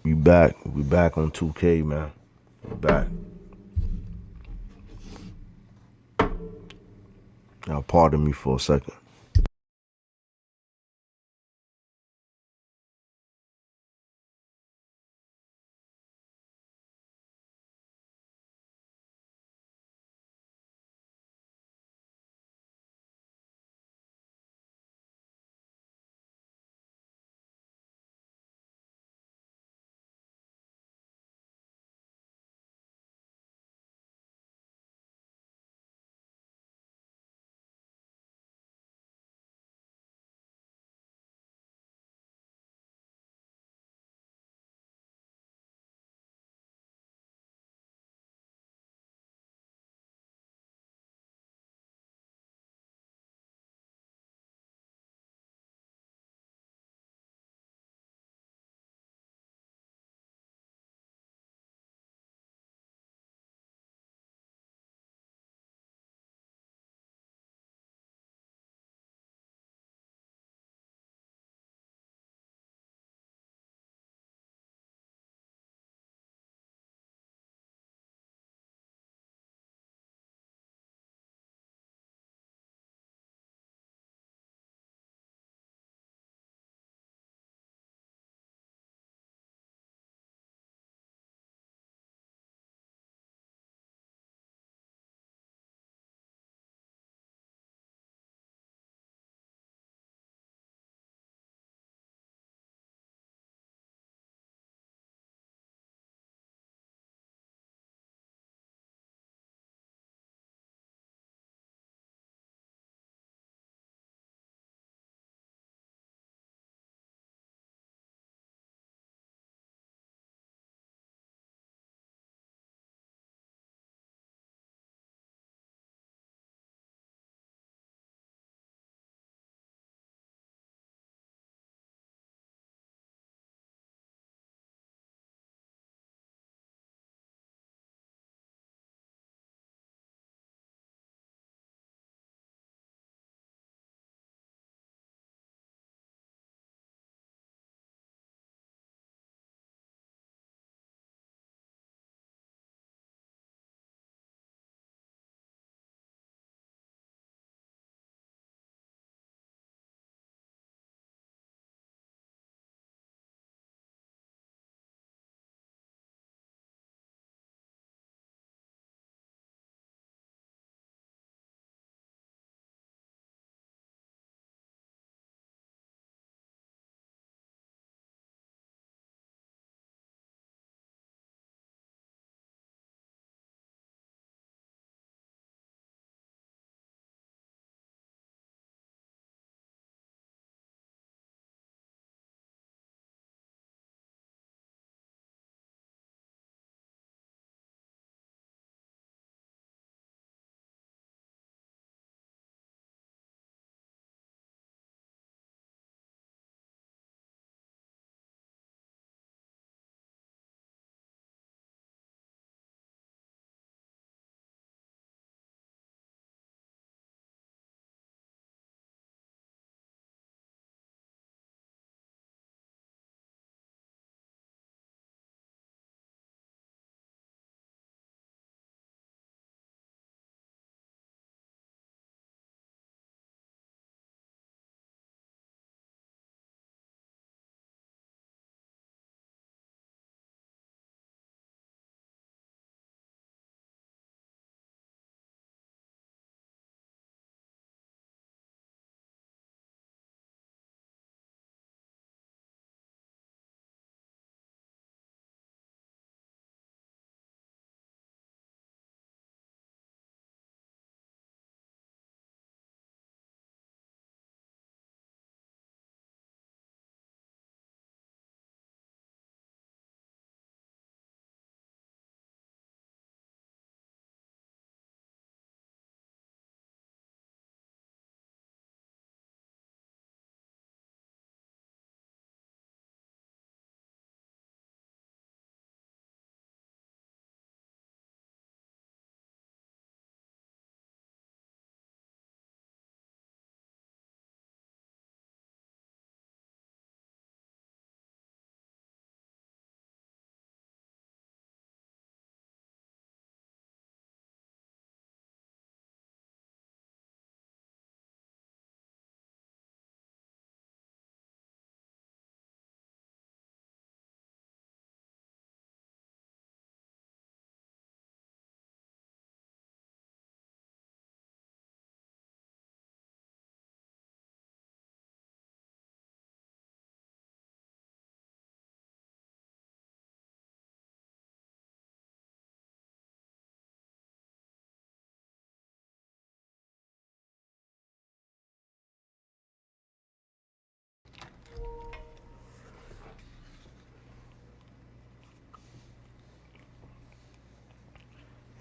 We back. We back on 2K, man. We back. Now, pardon me for a second.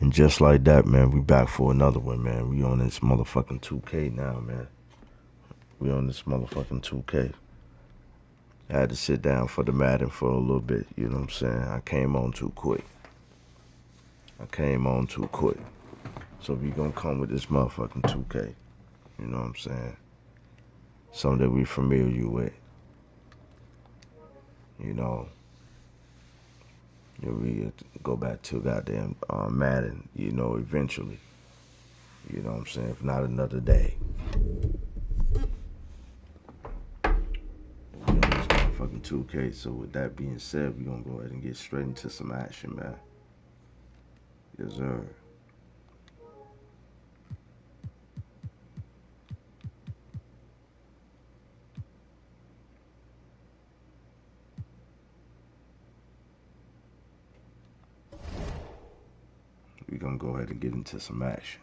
And just like that, man, we back for another one, man. We on this motherfucking 2K now, man. We on this motherfucking 2K. I had to sit down for the Madden for a little bit, you know what I'm saying? I came on too quick. So we gonna come with this motherfucking 2K. You know what I'm saying? Something that we familiar with. You know. We go back to goddamn Madden, you know, eventually. You know what I'm saying? If not another day. We on this motherfucking 2K. So with that being said, we gonna go ahead and get straight into some action, man. Yes, sir. We gonna go ahead and get into some action.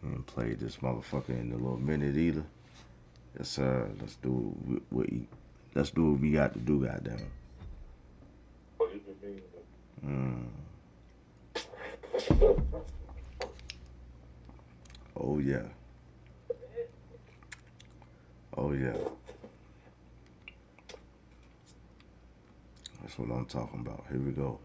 We ain't played this motherfucker in a little minute either. Yes, sir. Let's do what we got to do, goddamn. Oh yeah. Oh yeah. That's what I'm talking about. Here we go.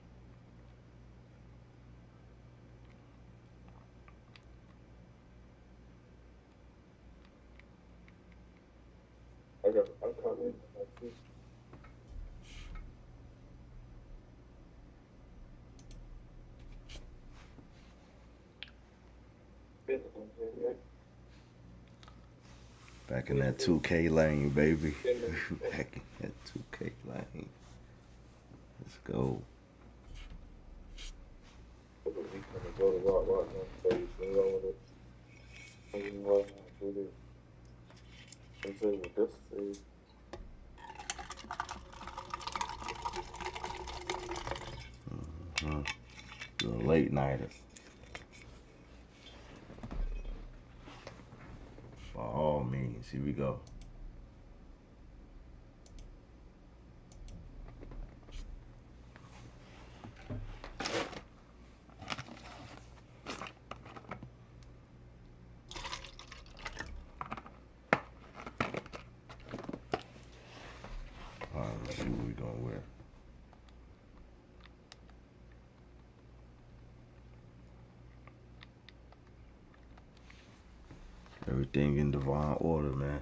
I'm coming. Back in that 2K lane, baby. Back in that 2K lane. Let's go. You're a late nighter. By all means, here we go. Alright, let's see what we're gonna wear. Everything in divine order, man.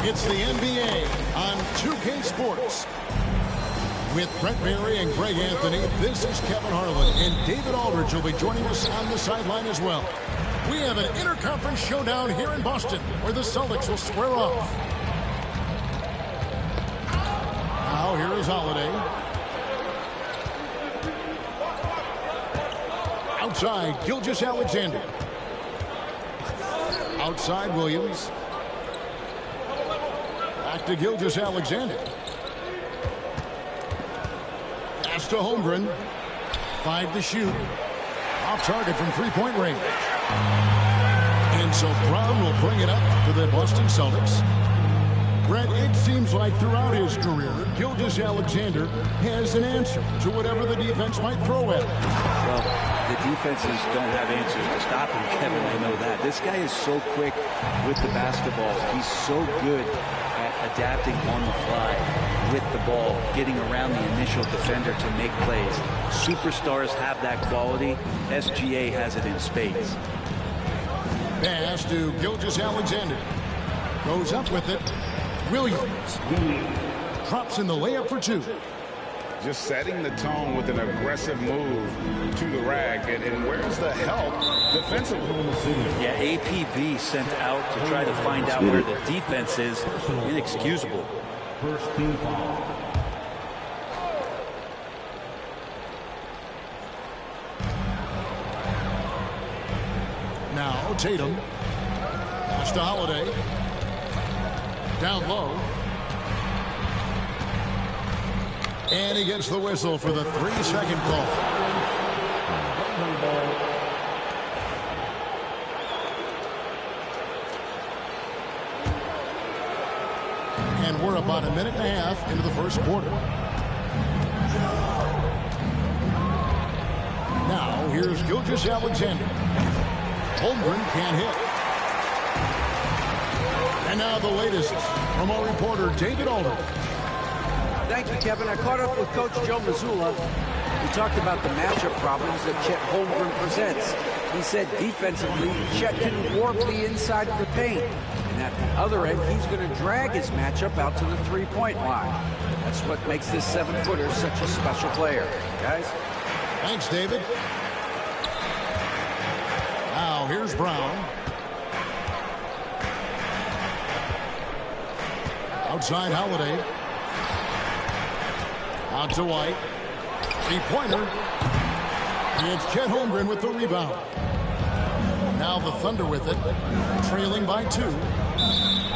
It's the NBA on 2K Sports. With Brett Berry and Greg Anthony, this is Kevin Harlan, and David Aldridge will be joining us on the sideline as well. We have an interconference showdown here in Boston, where the Celtics will square off. Now here is Holiday. Outside, Gilgeous-Alexander. Outside, Williams. Back to Gilgeous-Alexander. Pass to Holmgren. 5 to shoot. Off target from three-point range. And so Brown will bring it up for the Boston Celtics. Brett, it seems like throughout his career, Gilgeous-Alexander has an answer to whatever the defense might throw at him. Well, the defenses don't have answers to stop him, Kevin. I know that. This guy is so quick with the basketball. He's so good at adapting on the fly with the ball, getting around the initial defender to make plays. Superstars have that quality. SGA has it in spades. Pass to Gilgeous-Alexander. Goes up with it. Williams drops in the layup for 2. Just setting the tone with an aggressive move to the rack. And where's the help defensively? Yeah, APB sent out to try to find out where the defense is. Inexcusable. First team foul. Now Tatum. Pass to Holiday. Down low. And he gets the whistle for the 3-second call. And we're about a minute and a half into the first quarter. Now, here's Gilgeous-Alexander. Holmgren can't hit. And now the latest from our reporter, David Alder. Thank you, Kevin. I caught up with Coach Joe Mazzulla. We talked about the matchup problems that Chet Holmgren presents. He said defensively, Chet can warp the inside of the paint. And at the other end, he's going to drag his matchup out to the three-point line. That's what makes this 7-footer such a special player. Guys? Thanks, David. Now, here's Brown. Outside Holiday. Out to White. Three-pointer. It's Chet Holmgren with the rebound. Now the Thunder with it, trailing by 2.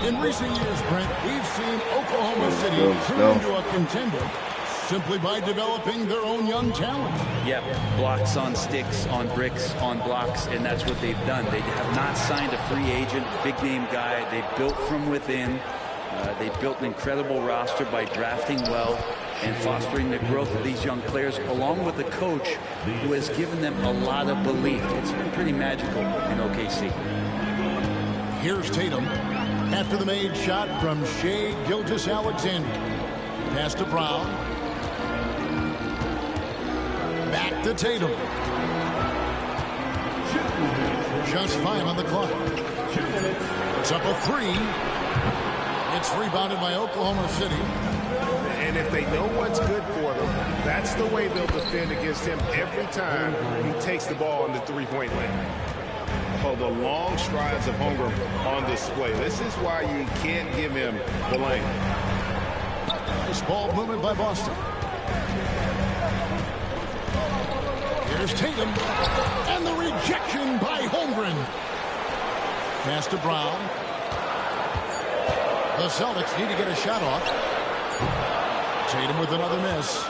In recent years, Brent, we've seen Oklahoma City turn into a contender simply by developing their own young talent. Yep, blocks on sticks, on bricks, on blocks, and that's what they've done. They have not signed a free agent, big-name guy. They've built from within. They've built an incredible roster by drafting well and fostering the growth of these young players, along with a coach who has given them a lot of belief. It's been pretty magical in OKC. Here's Tatum after the made shot from Shai Gilgeous-Alexander. Pass to Brown. Back to Tatum. Just 5 on the clock. It's up a 3. It's rebounded by Oklahoma City. And if they know what's good for them, that's the way they'll defend against him every time he takes the ball in the three-point lane. Oh, the long strides of Holmgren on display. This is why you can't give him the lane. Nice ball movement by Boston. Here's Tatum. And the rejection by Holmgren. Pass to Brown. The Celtics need to get a shot off. Tatum with another miss.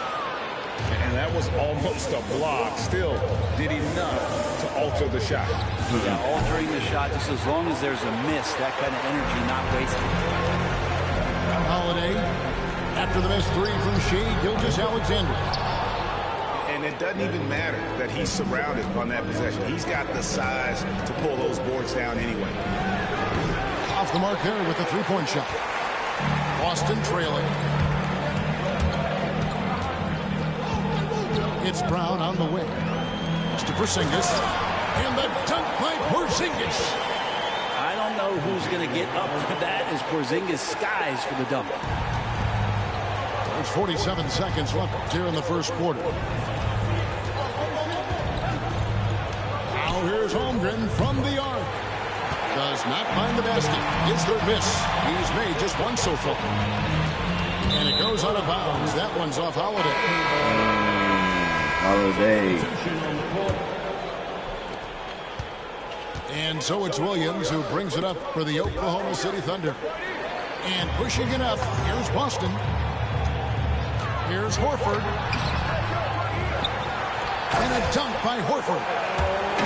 And that was almost a block. Still did enough to alter the shot. Yeah, altering the shot, just as long as there's a miss, that kind of energy not wasted. Holiday after the miss 3 from Shai Gilgeous-Alexander. And it doesn't even matter that he's surrounded on that possession. He's got the size to pull those boards down anyway. Off the mark there with the three-point shot. Boston trailing. It's Brown on the wing. It's to Porzingis. And the dunk by Porzingis. I don't know who's going to get up for that as Porzingis skies for the dunk. There's 47 seconds left here in the first quarter. Now here's Holmgren from the arc. Does not find the basket. Is their miss. He's made just one so far. And it goes out of bounds. That one's off Holiday. Holiday. And so it's Williams who brings it up for the Oklahoma City Thunder. And pushing it up, here's Boston. Here's Horford. And a dunk by Horford.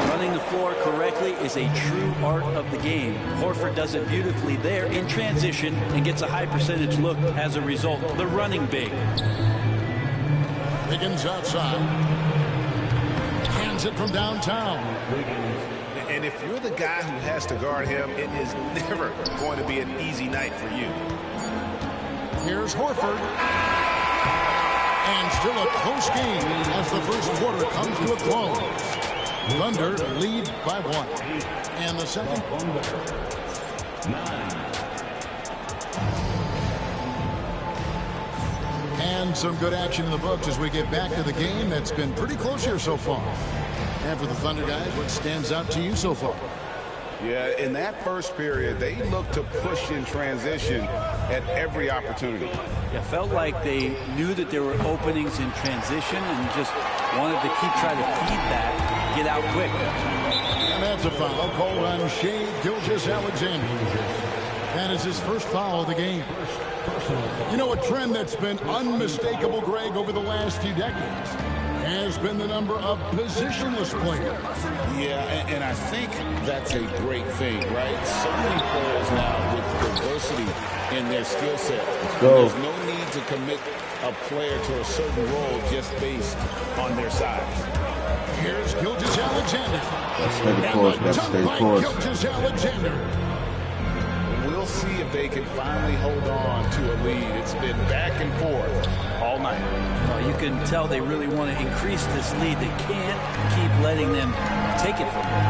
Running the floor correctly is a true art of the game. Horford does it beautifully there in transition and gets a high percentage look as a result. The running big. Wiggins outside. Hands it from downtown. And if you're the guy who has to guard him, it is never going to be an easy night for you. Here's Horford. And still a close game as the first quarter comes to a close. Thunder lead by 1. And the second. And some good action in the books as we get back to the game that's been pretty close here so far. And for the Thunder guys, what stands out to you so far? Yeah, in that first period, they looked to push in transition at every opportunity. It felt like they knew that there were openings in transition and just wanted to keep trying to feed that, get out quick. And that's a foul called on Shai Gilgeous-Alexander. That is his first foul of the game. You know, a trend that's been unmistakable, Greg, over the last few decades has been the number of positionless players. Yeah, and I think that's a great thing, right? So many players now with diversity in their skill set. There's no need to commit a player to a certain role just based on their size. Here's Gilgeous-Alexander. Stay the course, gotta stay the course. Gilgeous-Alexander. We'll see if they can finally hold on to a lead. It's been back and forth all night. Well, you can tell they really want to increase this lead. They can't keep letting them take it from them.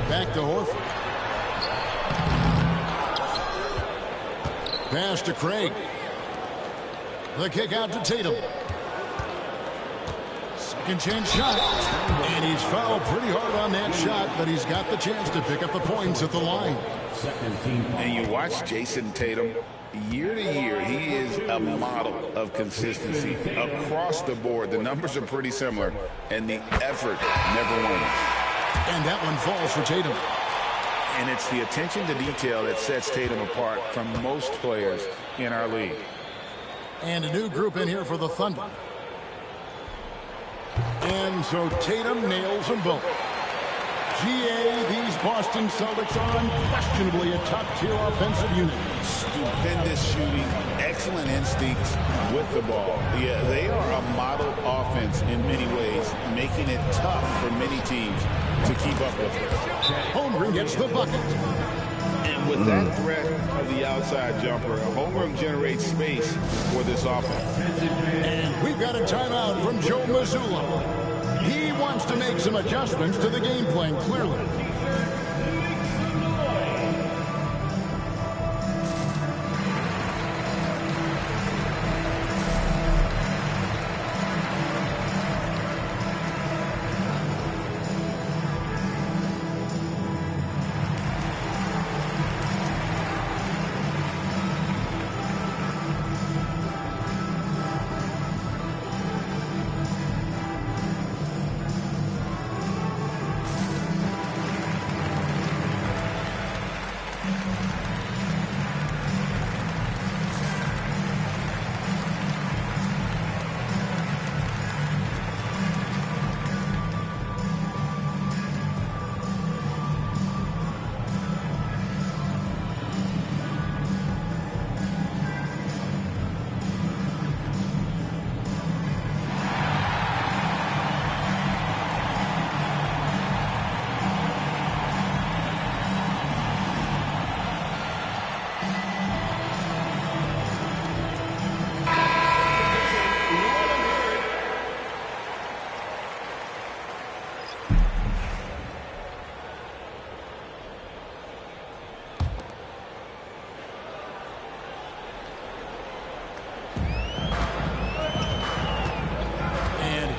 Back to Horford. Pass to Craig. The kick out to Tatum. Second chance shot. And he's fouled pretty hard on that shot, but he's got the chance to pick up the points at the line. And you watch Jason Tatum, year to year, he is a model of consistency. Across the board, the numbers are pretty similar, and the effort never wanes. And that one falls for Tatum. And it's the attention to detail that sets Tatum apart from most players in our league. And a new group in here for the Thunder. And so Tatum nails them both. GA, these Boston Celtics are unquestionably a top-tier offensive unit. Stupendous shooting, excellent instincts with the ball. Yeah, they are a model offense in many ways, making it tough for many teams to keep up with it. Holmgren gets the bucket. And with that threat of the outside jumper, Holmgren generates space for this offense. And we've got a timeout from Joe Mazzulla. He wants to make some adjustments to the game plan, clearly.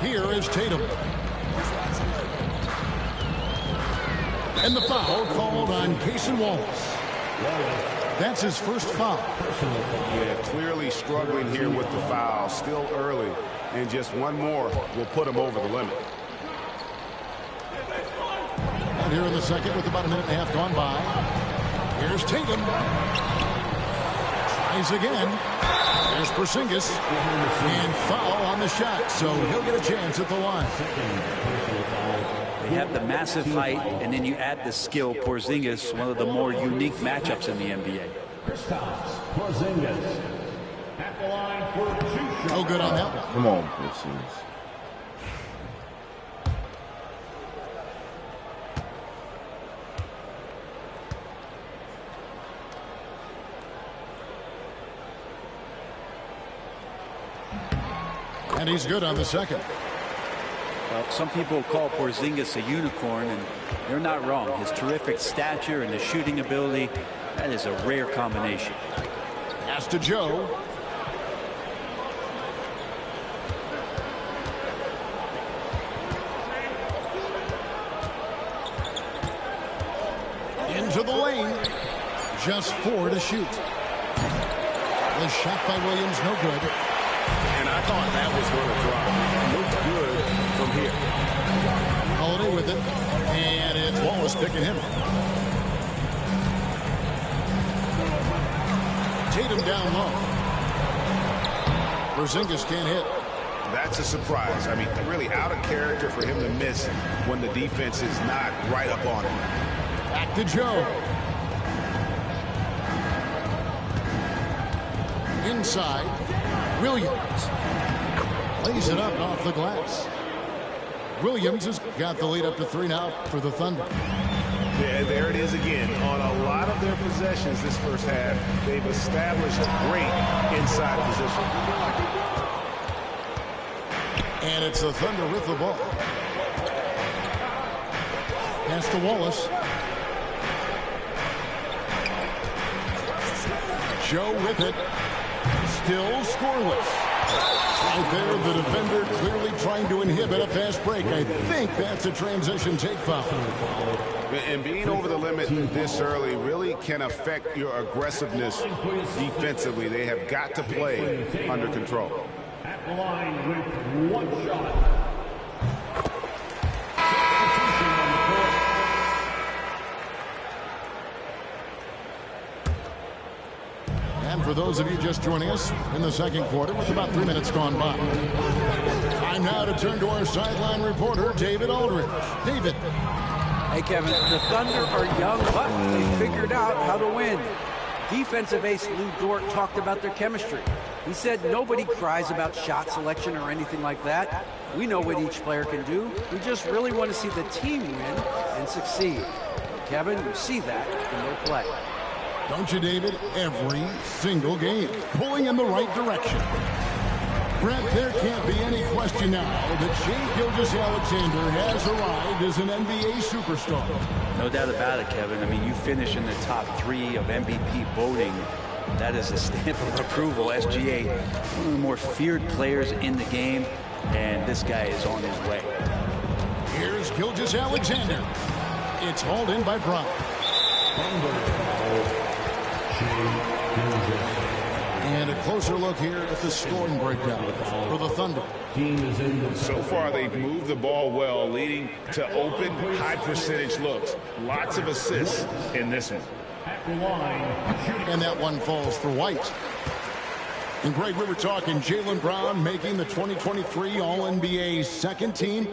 Here is Tatum. And the foul called on Cason Wallace. That's his first foul. Yeah, clearly struggling here with the foul. Still early. And just one more will put him over the limit. And here in the second with about a minute and a half gone by. Here's Tatum. Tries again. There's Porzingis. And foul on the shot, so he'll get a chance at the line. They have the massive height, and then you add the skill. Porzingis, one of the more unique matchups in the NBA. Porzingis at the line for 2 shots. No good on that one. Come on, Porzingis. And he's good on the second. Well, some people call Porzingis a unicorn, and they're not wrong. His terrific stature and his shooting ability, that is a rare combination. Pass to Joe. Into the lane. Just 4 to shoot. The shot by Williams, no good. And I thought that was going to drop. Looked good from here. Holiday with it. And it's Wallace picking him up. Tatum down low. Porzingis can't hit. That's a surprise. I mean, really out of character for him to miss when the defense is not right up on him. Back to Joe. Inside. Williams. Lays it up off the glass. Williams has got the lead up to 3 now for the Thunder. Yeah, there it is again. On a lot of their possessions this first half, they've established great inside position. And it's the Thunder with the ball. Pass to Wallace. Joe with it. Still scoreless. Right there, the defender clearly trying to inhibit a fast break. I think that's a transition take foul. And being over the limit this early really can affect your aggressiveness defensively. They have got to play under control. At the line with 1 shot. And for those of you just joining us in the second quarter, with about 3 minutes gone by. Time now to turn to our sideline reporter, David Aldridge. David. Hey, Kevin, the Thunder are young, but they figured out how to win. Defensive ace Lou Dort talked about their chemistry. He said nobody cries about shot selection or anything like that. We know what each player can do. We just really want to see the team win and succeed. Kevin, you see that in their play. Don't you, David? Every single game. Pulling in the right direction. Brett, there can't be any question now that Shai Gilgeous-Alexander has arrived as an NBA superstar. No doubt about it, Kevin. I mean, you finish in the top 3 of MVP voting. That is a stamp of approval. SGA, one of the more feared players in the game, and this guy is on his way. Here's Gilgeous-Alexander. It's hauled in by Brown. And a closer look here at the scoring breakdown for the Thunder. So far, they've moved the ball well, leading to open, high-percentage looks. Lots of assists in this one. And that one falls for White. And Greg, we were talking Jaylen Brown making the 2023 All-NBA second team.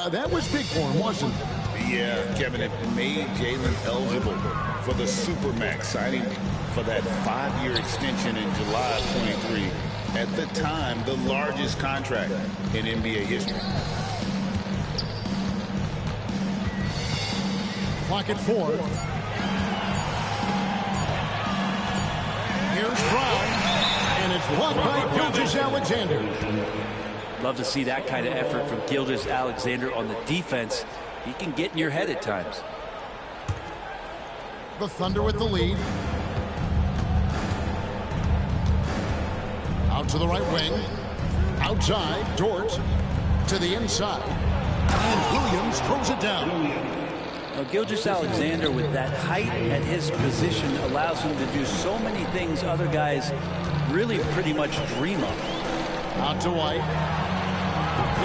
That was big for him, wasn't it? Yeah, Kevin, it made Jaylen eligible for the Supermax, signing for that 5-year extension in July of 23. At the time, the largest contract in NBA history. Clock at 4. Here's Brown, and it's blocked by Gilgeous-Alexander. Love to see that kind of effort from Gilgeous-Alexander on the defense. He can get in your head at times. The Thunder with the lead. Out to the right wing. Outside, Dort to the inside. And Williams throws it down. Now, Gilgeous-Alexander, with that height at his position, allows him to do so many things other guys really pretty much dream of. Out to White.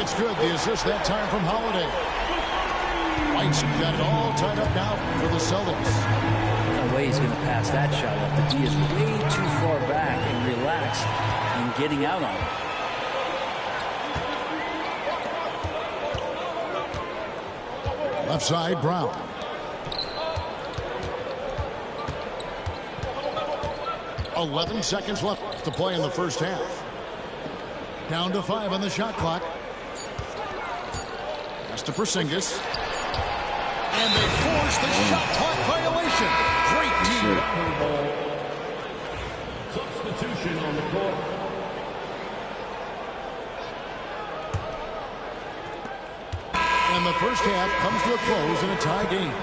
It's good. The assist that time from Holiday. White's got it all tied up now for the Celtics. No way he's going to pass that shot up. The D is way too far back and relaxed in getting out on it. Left side, Brown. "11 seconds left to play in the first half. Down to 5 on the shot clock. Pass to Porzingis. And they force the shot clock violation. Great team. Substitution on the court. And the first half comes to a close in a tie game.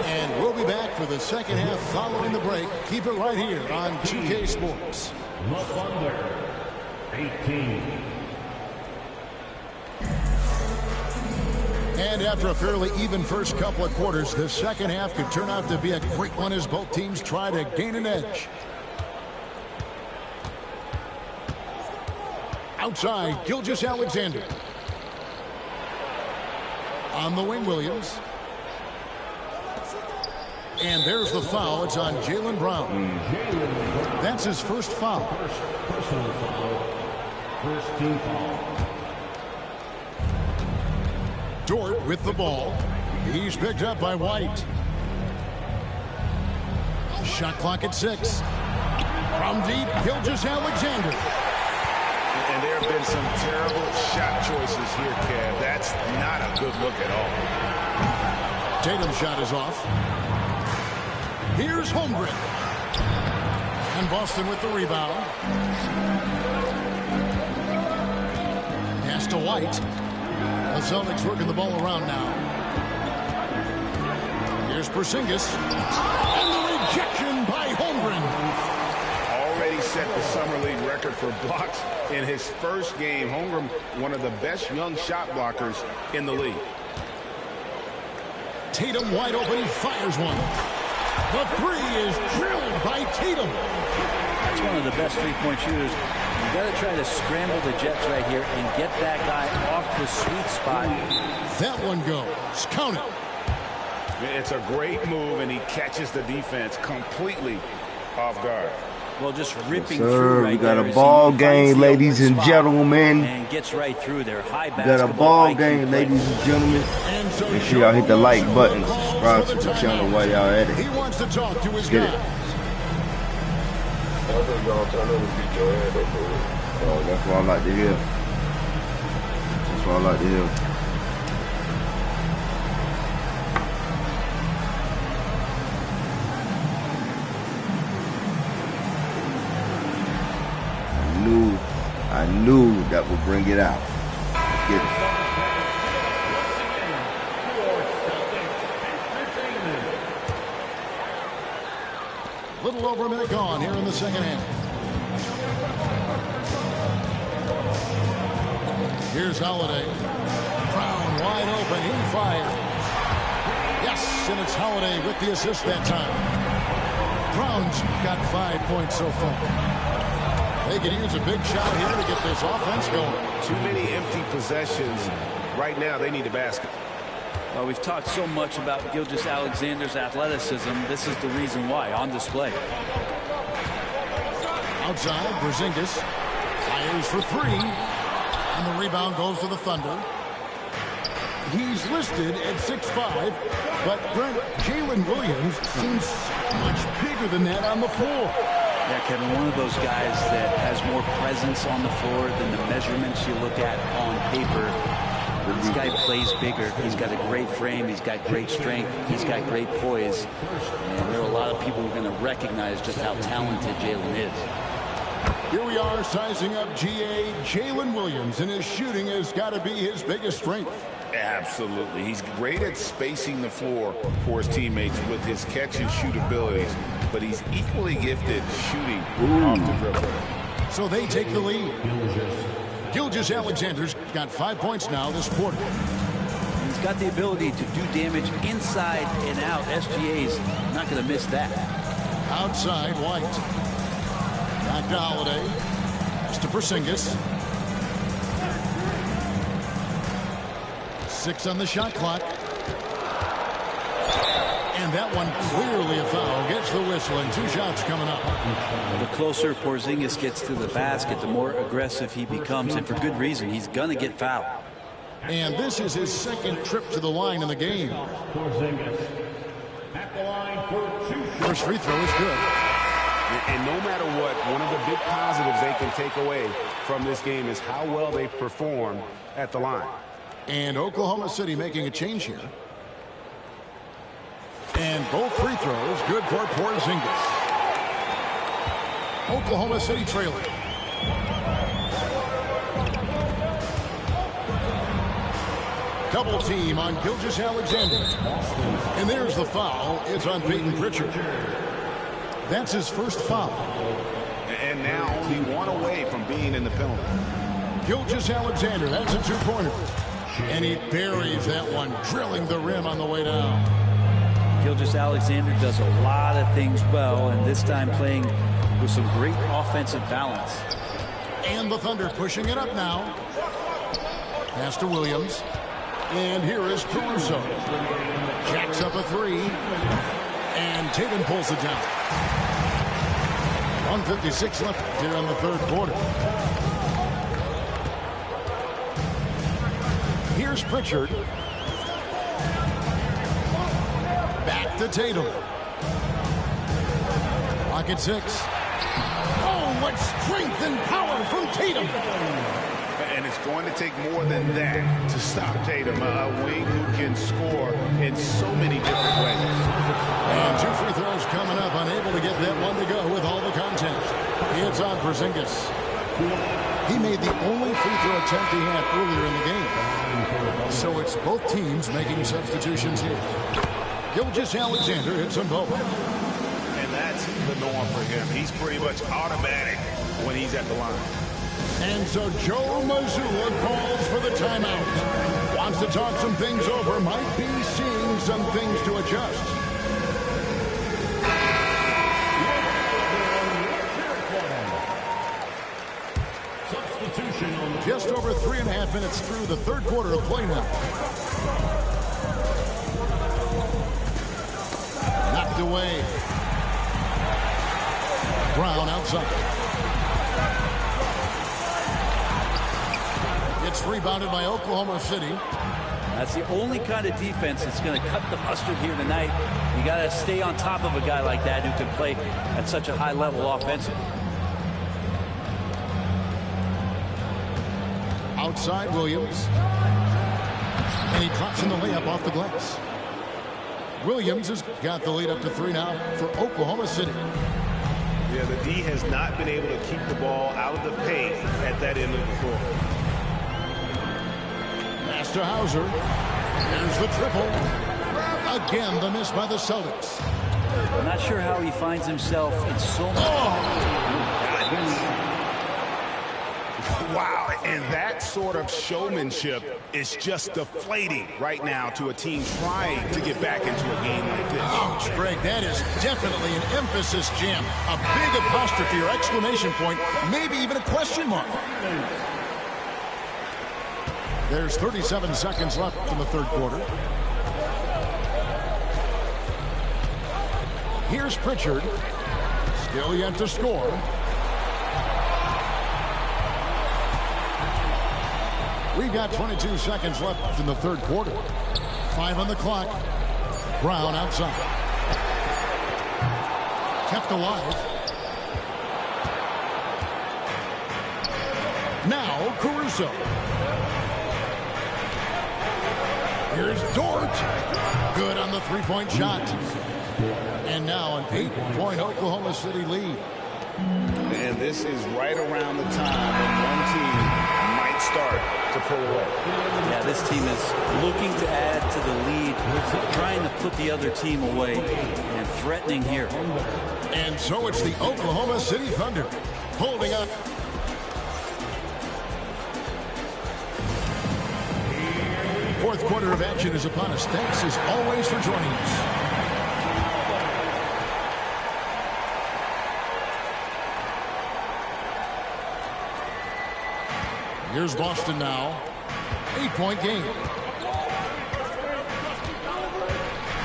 And we'll be back for the second half following the break. Keep it right here on 2K Sports. The Thunder, 18. And after a fairly even first couple of quarters, the second half could turn out to be a great one as both teams try to gain an edge. Outside, Gilgeous-Alexander. On the wing, Williams. And there's the foul. It's on Jaylen Brown. That's his first foul. Personal foul. First team foul. Dort with the ball. He's picked up by White. Shot clock at 6. From deep, Gilgeous-Alexander. And there have been some terrible shot choices here, Kev. That's not a good look at all. Tatum's shot is off. Here's Holmgren. And Boston with the rebound. Pass to White. The Celtics working the ball around now. Here's Porzingis. And the rejection by Holmgren. Already set the Summer League record for blocks in his first game. Holmgren, one of the best young shot blockers in the league. Tatum wide open. He fires one. The three is drilled by Tatum. That's one of the best three-point shooters. You got to try to scramble the Jets right here and get that guy off the sweet spot. That one goes. Count it. It's a great move, and he catches the defense completely off guard. Well, just ripping Sir, through right we got there. a ball He finds game, the ladies open and spot gentlemen. and gets right through there. High We basketball got a ball IQ game, play. ladies and gentlemen. And so Make sure y'all hit the like button, calls subscribe for to the timeout. channel while y'all at it. He wants to talk to his Get it. guys. Oh, that's what I like to hear. That's what I like to hear. I knew that would bring it out. Let's get it. Little over a minute gone here in the second half. Here's Holiday. Brown wide open. He fired. Yes, and it's Holiday with the assist that time. Brown's got 5 points so far. They could use a big shot here to get this offense going. Too many empty possessions. Right now, they need a basket. Well, we've talked so much about Gilgeous-Alexander's athleticism. This is the reason why, on display. Outside, Porzingis fires for 3. And the rebound goes to the Thunder. He's listed at 6'5", but Brent, Jalen Williams seems much bigger than that on the floor. Yeah, Kevin, one of those guys that has more presence on the floor than the measurements you look at on paper. This guy plays bigger. He's got a great frame. He's got great strength. He's got great poise. And there are a lot of people who are going to recognize just how talented Jalen is. Here we are sizing up GA Jalen Williams, and his shooting has got to be his biggest strength. Absolutely. He's great at spacing the floor for his teammates with his catch and shoot abilities, but he's equally gifted shooting off the dribble. So they take the lead. Gilgeous-Alexander's got 5 points now this quarter. He's got the ability to do damage inside and out. SGA's not going to miss that. Outside, White. Back to Holiday. Pass to Porzingis. 6 on the shot clock. And that one clearly a foul. Gets the whistle, and 2 shots coming up. The closer Porzingis gets to the basket, the more aggressive he becomes, and for good reason. He's going to get fouled. And this is his second trip to the line in the game. Porzingis at the line for 2 shots. First free throw is good. And no matter what, one of the big positives they can take away from this game is how well they perform at the line. And Oklahoma City making a change here. And both free throws good for Porzingis. Oklahoma City trailing. Double team on Gilgeous-Alexander. And there's the foul. It's on Peyton Pritchard. That's his first foul. And now only 1 away from being in the penalty. Gilgeous-Alexander, that's a 2-pointer. And he buries that one, drilling the rim on the way down. Gilgeous-Alexander does a lot of things well, and this time playing with some great offensive balance. And the Thunder pushing it up now. Pass to Williams. And here is Caruso. Jacks up a 3. And Tatum pulls it down. 1:56 left here in the third quarter. Here's Pritchard. Back to Tatum. Pocket 6. Oh, what strength and power from Tatum. And it's going to take more than that to stop Tatum, a wing who can score in so many different ways. And 2 free throws coming up, unable to get that one to go with all the contact. It's on Porzingis. He made the only free throw attempt he had earlier in the game. So it's both teams making substitutions here. Gilgeous-Alexander hits them both. And that's the norm for him. He's pretty much automatic when he's at the line. And so Joe Mazzulla calls for the timeout. Wants to talk some things over. Might be seeing some things to adjust. Just over 3.5 minutes through the third quarter of play now. Knocked away. Brown outside. It's rebounded by Oklahoma City. That's the only kind of defense that's going to cut the mustard here tonight. You got to stay on top of a guy like that who can play at such a high level offensively. Outside Williams. And he drops in the layup off the glass. Williams has got the lead up to 3 now for Oklahoma City. Yeah, the D has not been able to keep the ball out of the paint at that end of the floor. Master Hauser. Here's the triple. Again, the miss by the Celtics. I'm not sure how he finds himself in so much. Wow, and that sort of showmanship is just deflating right now to a team trying to get back into a game like this. Ouch, Greg, that is definitely an emphasis jam. A big apostrophe or exclamation point, maybe even a question mark. There's 37 seconds left in the third quarter. Here's Pritchard. Still yet to score. We've got 22 seconds left in the third quarter. 5 on the clock. Brown outside. Kept alive. Now Caruso. Here's Dort. Good on the three-point shot. And now an 8-point Oklahoma City lead. And this is right around the time when one team might start to pull away. Yeah, this team is looking to add to the lead, trying to put the other team away, and threatening here. And so it's the Oklahoma City Thunder holding up. Fourth quarter of action is upon us. Thanks as always for joining us. Here's Boston now. 8-point game.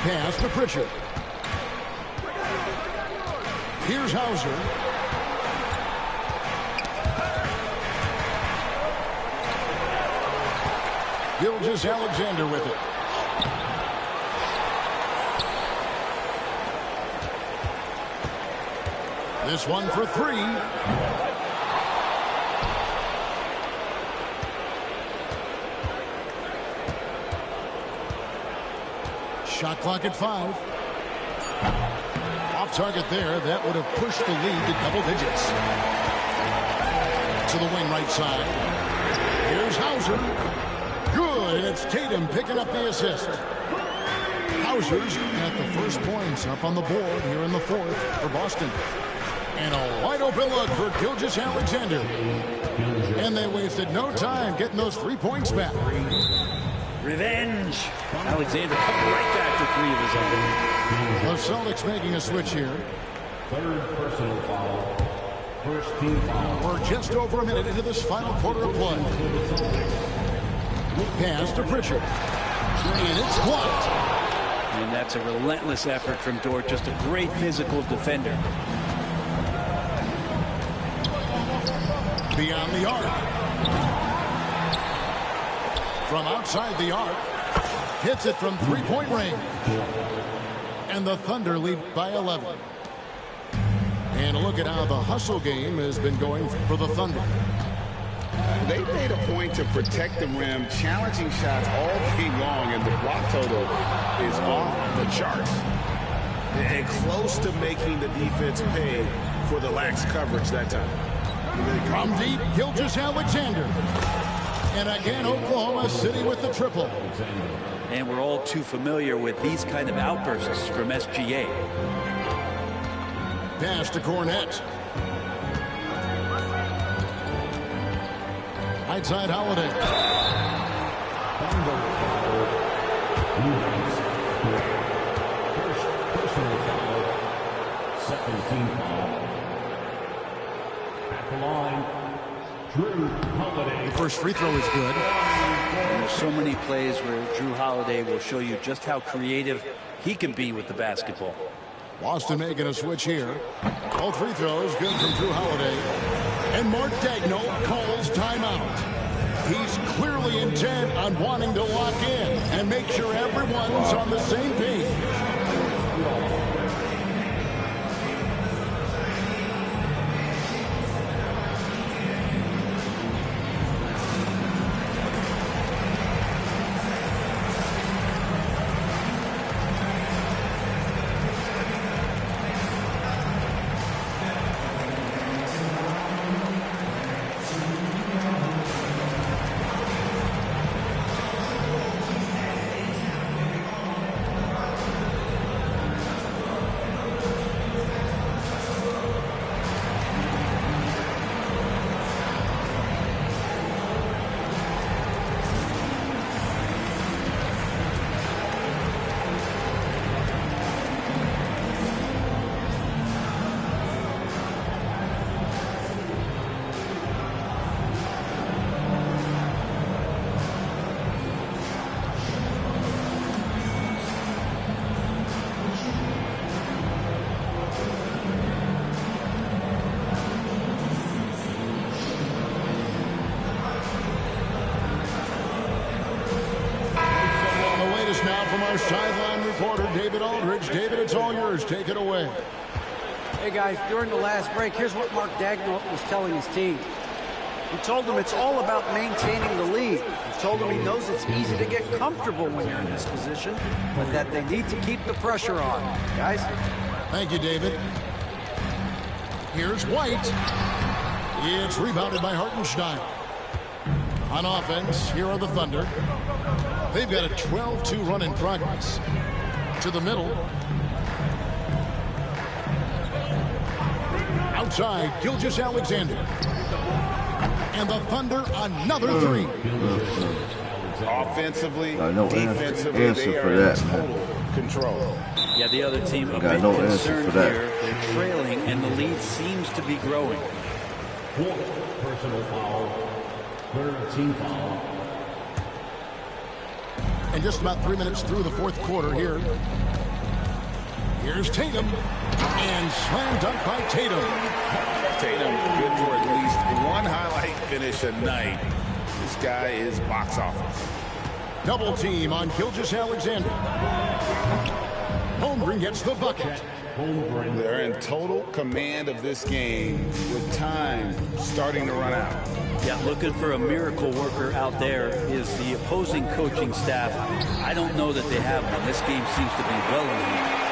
Pass to Pritchard. Here's Hauser. Gilgeous-Alexander with it. This one for 3. Shot clock at 5. Off target there. That would have pushed the lead to double digits. To the wing right side. Here's Hauser. Good, and it's Tatum picking up the assist. Hauser's got the first points up on the board here in the fourth for Boston. And a wide open look for Gilgeous-Alexander. And they wasted no time getting those 3 points back. Revenge. Alexander coming right back to 3 of his own. The Celtics making a switch here. Third personal foul. First team foul. We're just over a minute into this final quarter of play. Pass to Pritchard. And it's blocked. And And that's a relentless effort from Dort. Just a great physical defender. Beyond the arc. From outside the arc. Hits it from three-point range. And the Thunder lead by 11. And look at how the hustle game has been going for the Thunder. They made a point to protect the rim, challenging shots all game long, and the block total is off the charts. And close to making the defense pay for the lax coverage that time. From deep, Gilgeous-Alexander. And again, Oklahoma City with the triple. And we're all too familiar with these kind of outbursts from SGA. Pass to Cornette. Right side Holiday. First personal foul. Second team foul. At the line, Drew Holiday. The first free throw is good. There's so many plays where Drew Holiday will show you just how creative he can be with the basketball. Boston making a switch here. All free throws good from Drew Holiday. And Mark Daigneault calls timeout. He's clearly intent on wanting to lock in and make sure everyone's on the same page. Now from our sideline reporter, David Aldridge. David, it's all yours. Take it away. Hey, guys, during the last break, here's what Mark Daigneault was telling his team. He told them it's all about maintaining the lead. He told them he knows it's easy to get comfortable when you're in this position, but that they need to keep the pressure on. Guys? Thank you, David. Here's White. It's rebounded by Hartenstein. On offense, here are the Thunder. They've got a 12-2 run in progress. To the middle. Outside, Gilgeous-Alexander. And the Thunder, another three. Offensively, no defensively, answer they for are that, in total control. Yeah, the other team a Got bit no answer concerned for that. here. They're trailing, and the lead seems to be growing. Fourth personal foul. Third team foul. And just about 3 minutes through the fourth quarter here. Here's Tatum. And slam dunk by Tatum. Tatum, good for at least one highlight finish a night. This guy is box office. Double team on Gilgeous-Alexander. Holmgren gets the bucket. They're in total command of this game with time starting to run out. Yeah, looking for a miracle worker out there is the opposing coaching staff. I don't know that they have one. This game seems to be well in hand.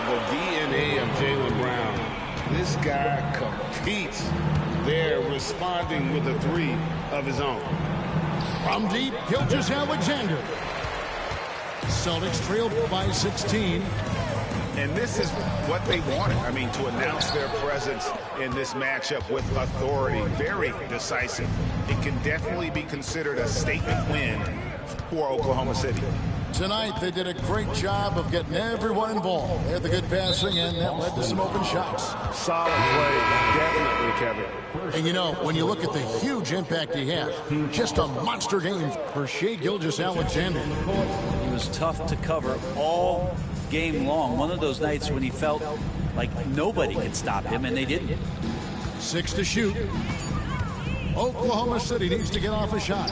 The DNA of Jaylen Brown. This guy competes. They're responding with a three of his own. From deep, Gilgeous-Alexander. Celtics trailed by 16. And this is what they wanted. I mean, to announce their presence in this matchup with authority. Very decisive. It can definitely be considered a statement win for Oklahoma City. Tonight, they did a great job of getting everyone involved. They had the good passing, and that led to some open shots. Solid play, definitely, Kevin. And you know, when you look at the huge impact he had, just a monster game for Shai Gilgeous-Alexander. He was was tough to cover all game long. One of those nights when he felt like nobody could stop him, and they didn't. 6 to shoot. Oklahoma City needs to get off a shot.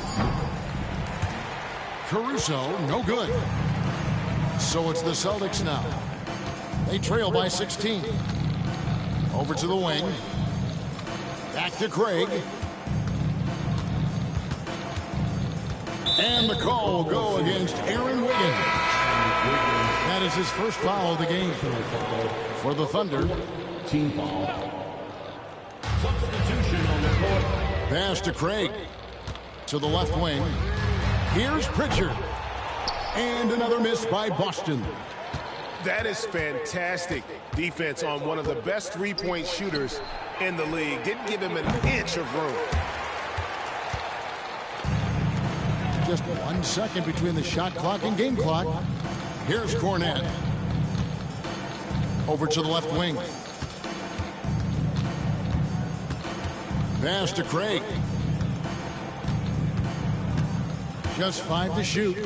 Caruso, no good. So it's the Celtics now. They trail by 16. Over to the wing. Back to Craig. And the call will go against Aaron Wiggins. That is his first foul of the game. For the Thunder. Team foul. Substitution on the court. Pass to Craig. To the left wing. Here's Pritchard. And another miss by Boston. That is fantastic defense on one of the best three-point shooters in the league. Didn't give him an inch of room. Just 1 second between the shot clock and game clock. Here's Cornette. Over to the left wing. Pass to Craig. Just 5 to shoot.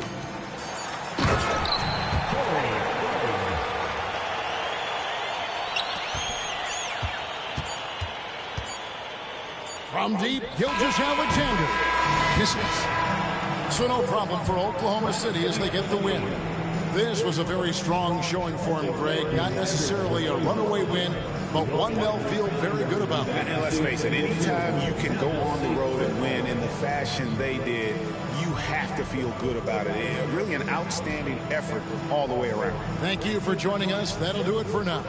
From deep, Gilgeous-Alexander misses. So no problem for Oklahoma City as they get the win. This was a very strong showing for him, Greg. Not necessarily a runaway win, but one they'll feel very good about. And let's face it, anytime you can go on the road and win in the fashion they did, you have to feel good about it. Really an outstanding effort all the way around. Thank you for joining us. That'll do it for now.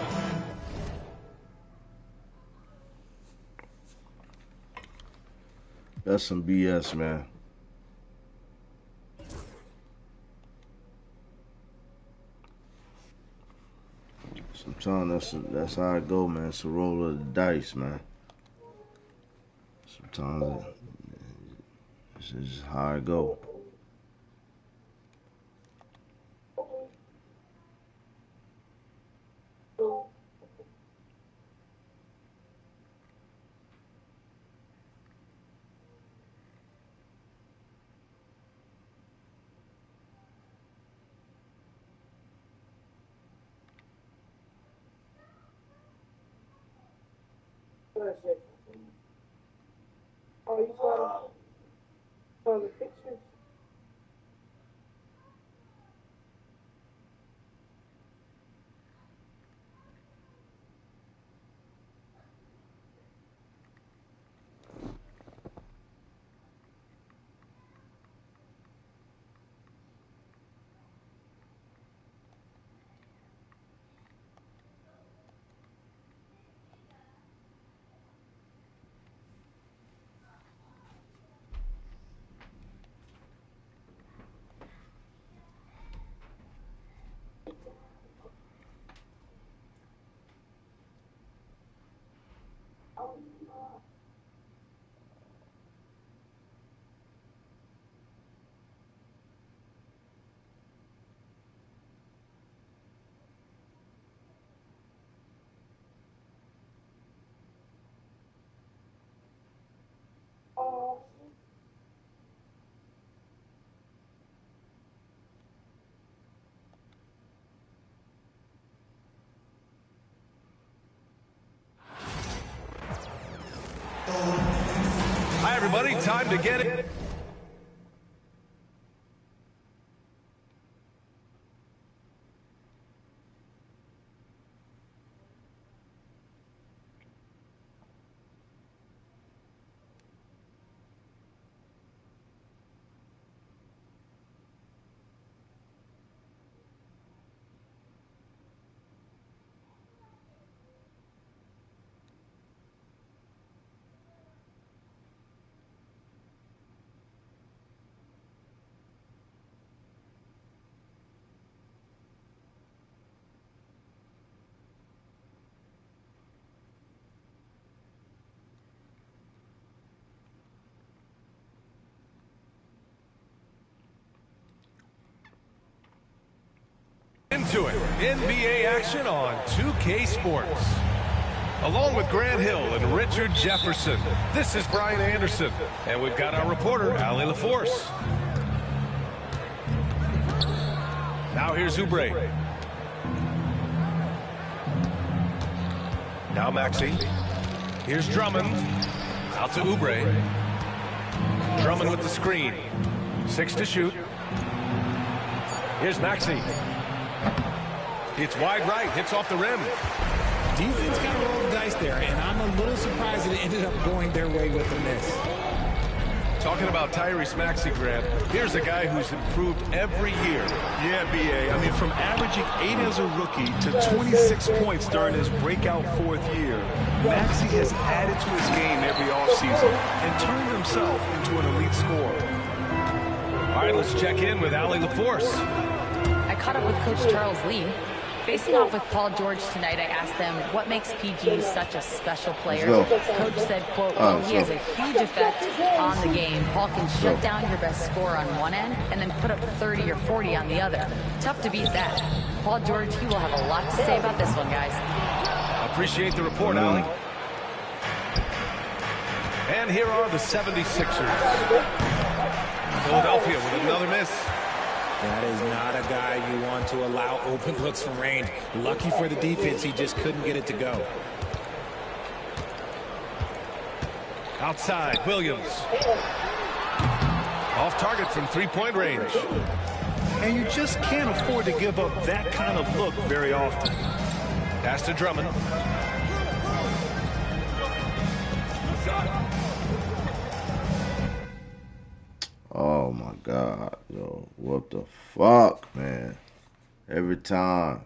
That's some BS, man. Sometimes that's how I go, man. It's a roll of the dice, man. Sometimes it's just how I go. Oh, you saw the pictures? Hi, everybody. Time to get it. Into it. NBA action on 2K Sports. Along with Grant Hill and Richard Jefferson, this is Brian Anderson. And we've got our reporter, Allie LaForce. Now here's Oubre. Now Maxey. Here's Drummond. Out to Oubre. Drummond with the screen. 6 to shoot. Here's Maxey. It's wide right. Hits off the rim. Defense got to roll the dice there, and I'm a little surprised that it ended up going their way with the miss. Talking about Tyrese Maxey, Grant, here's a guy who's improved every year. Yeah, B.A. I mean, from averaging 8 as a rookie to 26 points during his breakout 4th year, Maxey has added to his game every offseason and turned himself into an elite scorer. All right, let's check in with Allie LaForce. I caught up with Coach Charles Lee. Facing off with Paul George tonight, I asked them what makes PG such a special player. Coach said, quote, well, he has a huge effect on the game. Paul can shut down your best scorer on one end and then put up 30 or 40 on the other. Tough to beat that. Paul George, he will have a lot to say about this one, guys. Appreciate the report, Allie. And here are the 76ers. Philadelphia with another miss. That is not a guy you want to allow open looks from range. Lucky for the defense, he just couldn't get it to go. Outside, Williams. Off target from three-point range. And you just can't afford to give up that kind of look very often. Pass to Drummond. Oh my God, yo, what the fuck, man? Every time.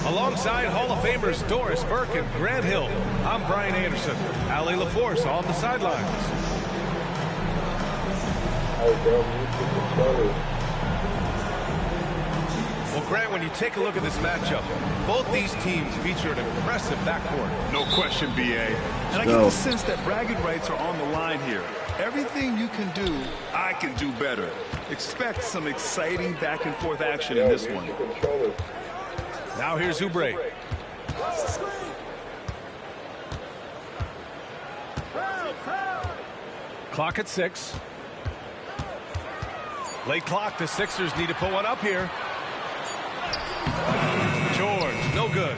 Alongside Hall of Famers Doris Burke and Grant Hill, I'm Brian Anderson. Allie LaForce on the sidelines. Well, Grant, when you take a look at this matchup, both these teams feature an impressive backcourt. No question, B.A. And I get the sense that bragging rights are on the line here. Everything you can do, I can do better. Expect some exciting back-and-forth action in this one. Now here's Oubre. Clock at 6. Late clock. The Sixers need to put one up here. George, no good.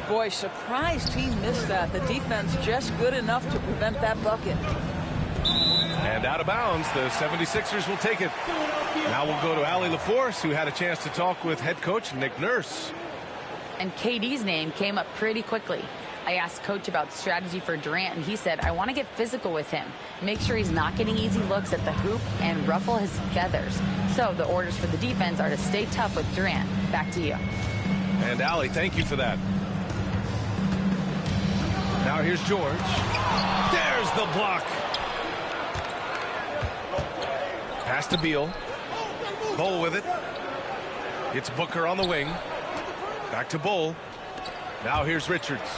Boy, surprised he missed that. The defense just good enough to prevent that bucket. And out of bounds, the 76ers will take it. Now we'll go to Allie LaForce, who had a chance to talk with head coach Nick Nurse. And KD's name came up pretty quickly. I asked Coach about strategy for Durant, and he said, I want to get physical with him, make sure he's not getting easy looks at the hoop, and ruffle his feathers. So the orders for the defense are to stay tough with Durant. Back to you. And Allie, thank you for that. Now here's George. There's the block. Pass to Beal. Bull with it. It's Booker on the wing. Back to Bull. Now here's Richards.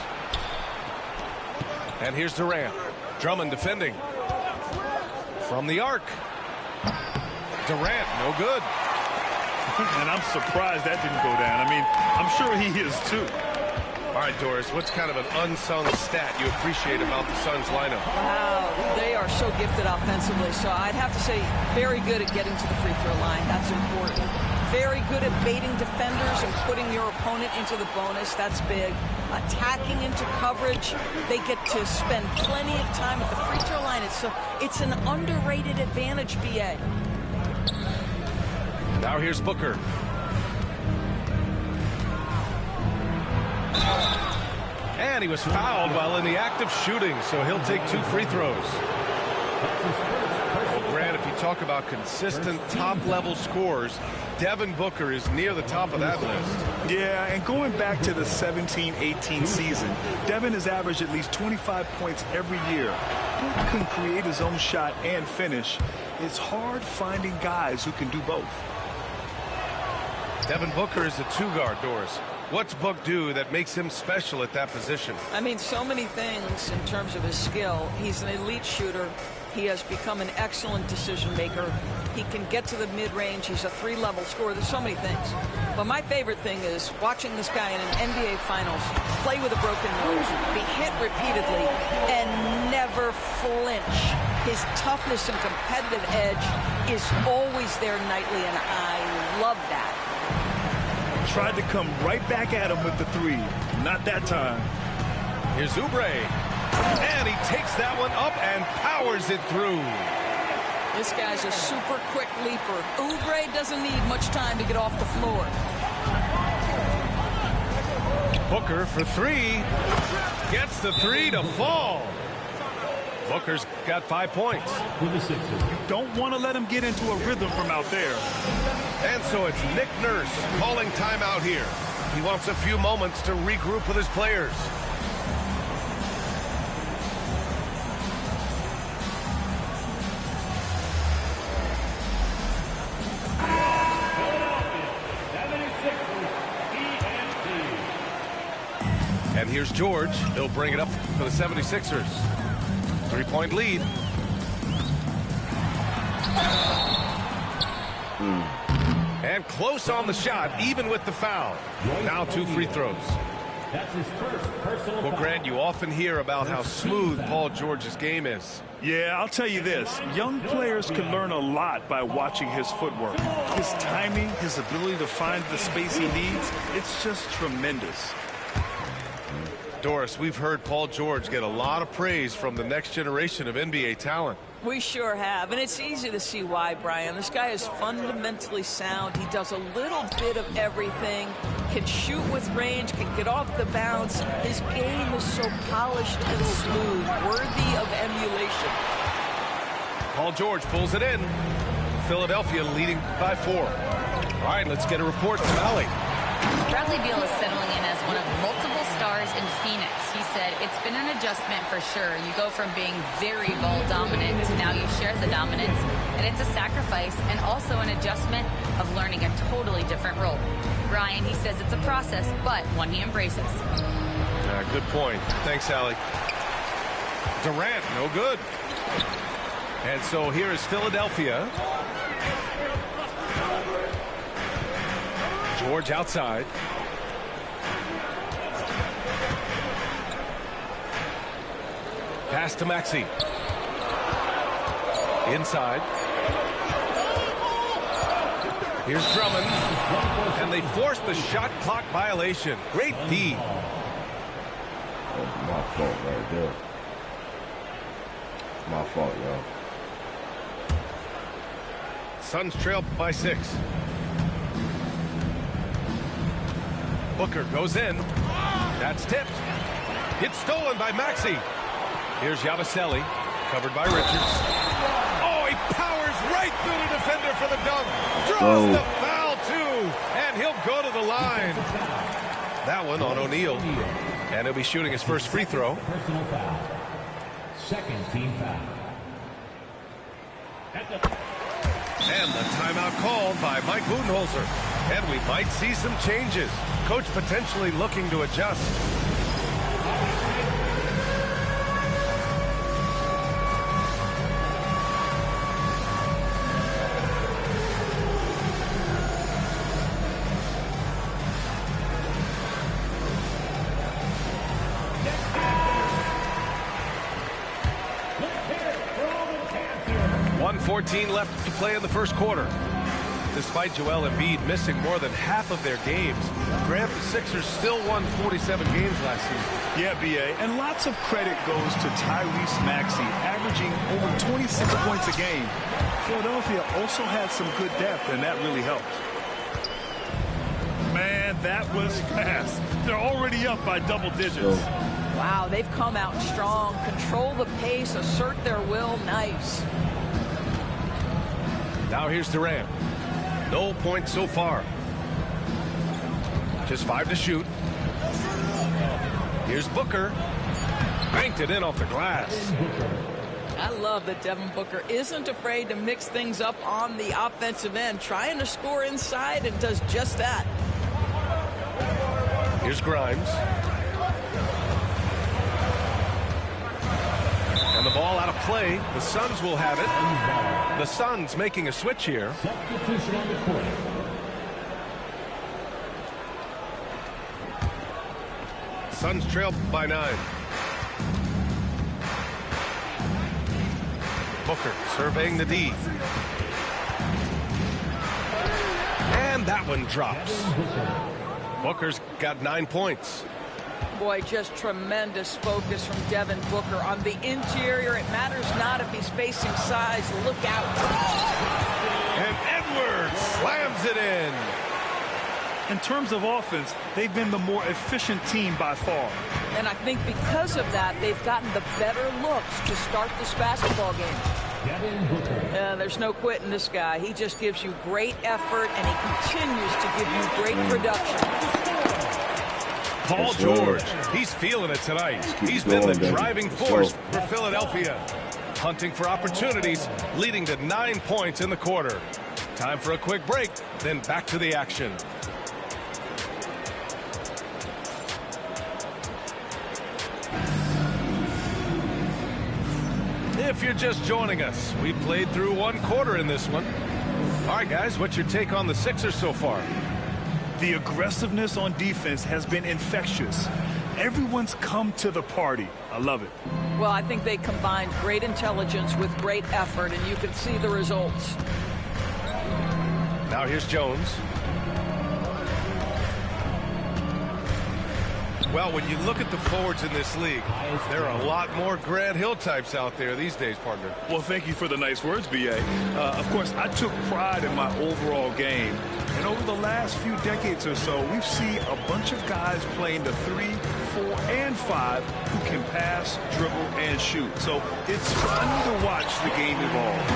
And here's Durant. Drummond defending. From the arc. Durant, no good. And I'm surprised that didn't go down. I mean, I'm sure he is too. All right, Doris, what's kind of an unsung stat you appreciate about the Suns lineup? Wow, they are so gifted offensively. So I'd have to say very good at getting to the free throw line. That's important. Very good at baiting defenders and putting your opponent into the bonus. That's big. Attacking into coverage. They get to spend plenty of time at the free throw line. It's an underrated advantage, BA. Now here's Booker. And he was fouled while in the act of shooting, so he'll take 2 free throws. Well, Grant, if you talk about consistent top-level scores, Devin Booker is near the top of that list. Yeah, and going back to the 17-18 season, Devin has averaged at least 25 points every year. Booker can create his own shot and finish. It's hard finding guys who can do both. Devin Booker is a 2-guard, Doris. What's Book do that makes him special at that position? I mean, so many things in terms of his skill. He's an elite shooter. He has become an excellent decision maker. He can get to the mid-range. He's a 3-level scorer. There's so many things. But my favorite thing is watching this guy in an NBA Finals play with a broken nose, be hit repeatedly, and never flinch. His toughness and competitive edge is always there nightly, and I love that. Tried to come right back at him with the 3. Not that time. Here's Oubre. And he takes that one up and powers it through. This guy's a super quick leaper. Oubre doesn't need much time to get off the floor. Booker for 3. Gets the 3 to fall. Booker's got 5 points. You don't want to let him get into a rhythm from out there. And so it's Nick Nurse calling timeout here. He wants a few moments to regroup with his players. And here's George. He'll bring it up for the 76ers. 3-point lead. And close on the shot, even with the foul. Now 2 free throws. That's his first personal Well, Grant, you often hear about how smooth Paul George's game is. Yeah, I'll tell you this. Young players can learn a lot by watching his footwork. His timing, his ability to find the space he needs, it's just tremendous. Doris, we've heard Paul George get a lot of praise from the next generation of NBA talent. We sure have, and it's easy to see why, Brian. This guy is fundamentally sound. He does a little bit of everything, can shoot with range, can get off the bounce. His game is so polished and smooth, worthy of emulation. Paul George pulls it in. Philadelphia leading by 4. All right, let's get a report from Allie. Bradley Beal is settling in as one of multiple stars in Phoenix. He said it's been an adjustment for sure. You go from being very ball dominant to now you share the dominance, and it's a sacrifice and also an adjustment of learning a totally different role. Brian, he says it's a process, but one he embraces. Good point. Thanks, Allie. Durant, no good. And so here is Philadelphia. George outside. Pass to Maxey. Inside. Here's Drummond. And they force the shot clock violation. Great D. That's my fault right there. My fault, y'all. Suns trail by 6. Booker goes in. That's tipped. It's stolen by Maxey. Here's Yabusele, covered by Richards. Oh, he powers right through the defender for the dunk. Draws the foul, too. And he'll go to the line. That one on O'Neal. And he'll be shooting his first free throw. Personal foul. Second team foul. And the timeout called by Mike Budenholzer. And we might see some changes. Coach potentially looking to adjust. Left to play in the first quarter. Despite Joel Embiid missing more than half of their games, Grant, the Sixers still won 47 games last season. Yeah, B.A., and lots of credit goes to Tyrese Maxey, averaging over 26 points a game. Philadelphia also had some good depth, and that really helped. Man, that was fast. They're already up by double digits. Wow, they've come out strong. Control the pace, assert their will. Nice. Now here's Durant. No points so far. Just 5 to shoot. Here's Booker. Banked it in off the glass. I love that Devin Booker isn't afraid to mix things up on the offensive end, trying to score inside, and does just that. Here's Grimes. And the ball out of play. The Suns will have it. The Suns making a switch here. Substitution on the court. Suns trail by 9. Booker surveying the D. And that one drops. Booker's got 9 points. Boy, just tremendous focus from Devin Booker on the interior. It matters not if he's facing size. Look out. And Edwards slams it in. In terms of offense, they've been the more efficient team by far. And I think because of that, they've gotten the better looks to start this basketball game. There's no quitting this guy. He just gives you great effort, and he continues to give you great production. Paul George, he's feeling it tonight. He's been the driving force for Philadelphia. Hunting for opportunities, leading to 9 points in the quarter. Time for a quick break, then back to the action. If you're just joining us, we played through 1 quarter in this one. All right, guys, what's your take on the Sixers so far? The aggressiveness on defense has been infectious. Everyone's come to the party. I love it. Well, I think they combined great intelligence with great effort, and you can see the results. Now here's Jones. Well, when you look at the forwards in this league, there are a lot more Grant Hill types out there these days, partner. Well, thank you for the nice words, B.A. Of course, I took pride in my overall game. And over the last few decades or so, we've seen a bunch of guys playing the 3, 4, and 5 who can pass, dribble, and shoot. So it's fun to watch the game evolve.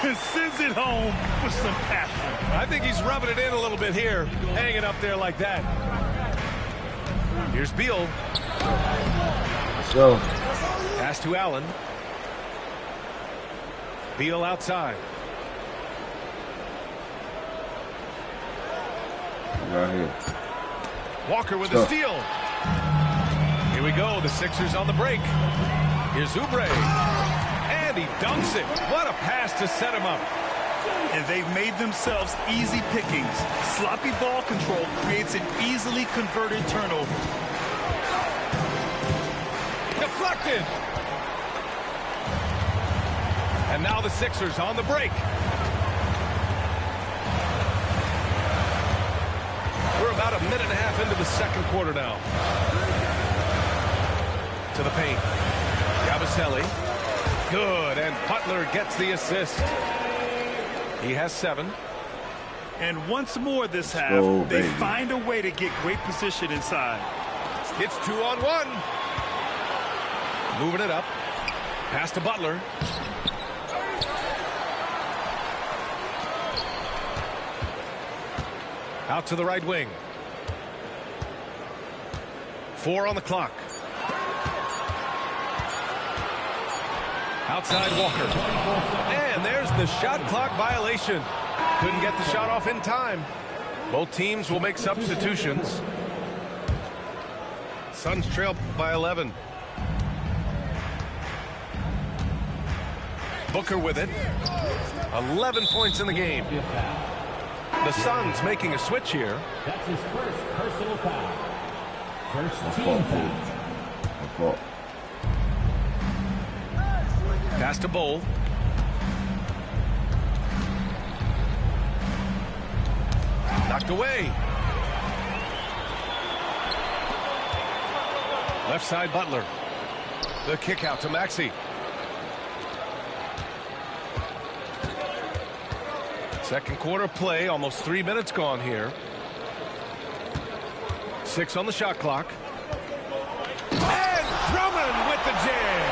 And sends it home with some passion. I think he's rubbing it in a little bit here, hanging up there like that. Here's Beal. Let's go. Pass to Allen. Beal outside. Right here. Walker with a steal. Here we go. The Sixers on the break. Here's Oubre. And he dunks it. What a pass to set him up. And they've made themselves easy pickings. Sloppy ball control creates an easily converted turnover. Deflected. And now the Sixers on the break. We're about a minute and a half into the second quarter now. To the paint. Yabusele. Good. And Butler gets the assist. He has 7. And once more this half, they find a way to get great position inside. It's 2-on-1. Moving it up. Pass to Butler. Out to the right wing. 4 on the clock. Outside Walker. And there's the shot clock violation. Couldn't get the shot off in time. Both teams will make substitutions. Suns trail by 11. Booker with it. 11 points in the game. The Suns making a switch here. That's his first personal foul. First team foul. Pass to Bowl. Knocked away. Left side Butler. The kick out to Maxey. Second quarter play, almost 3 minutes gone here. 6 on the shot clock. And Drummond with the jam.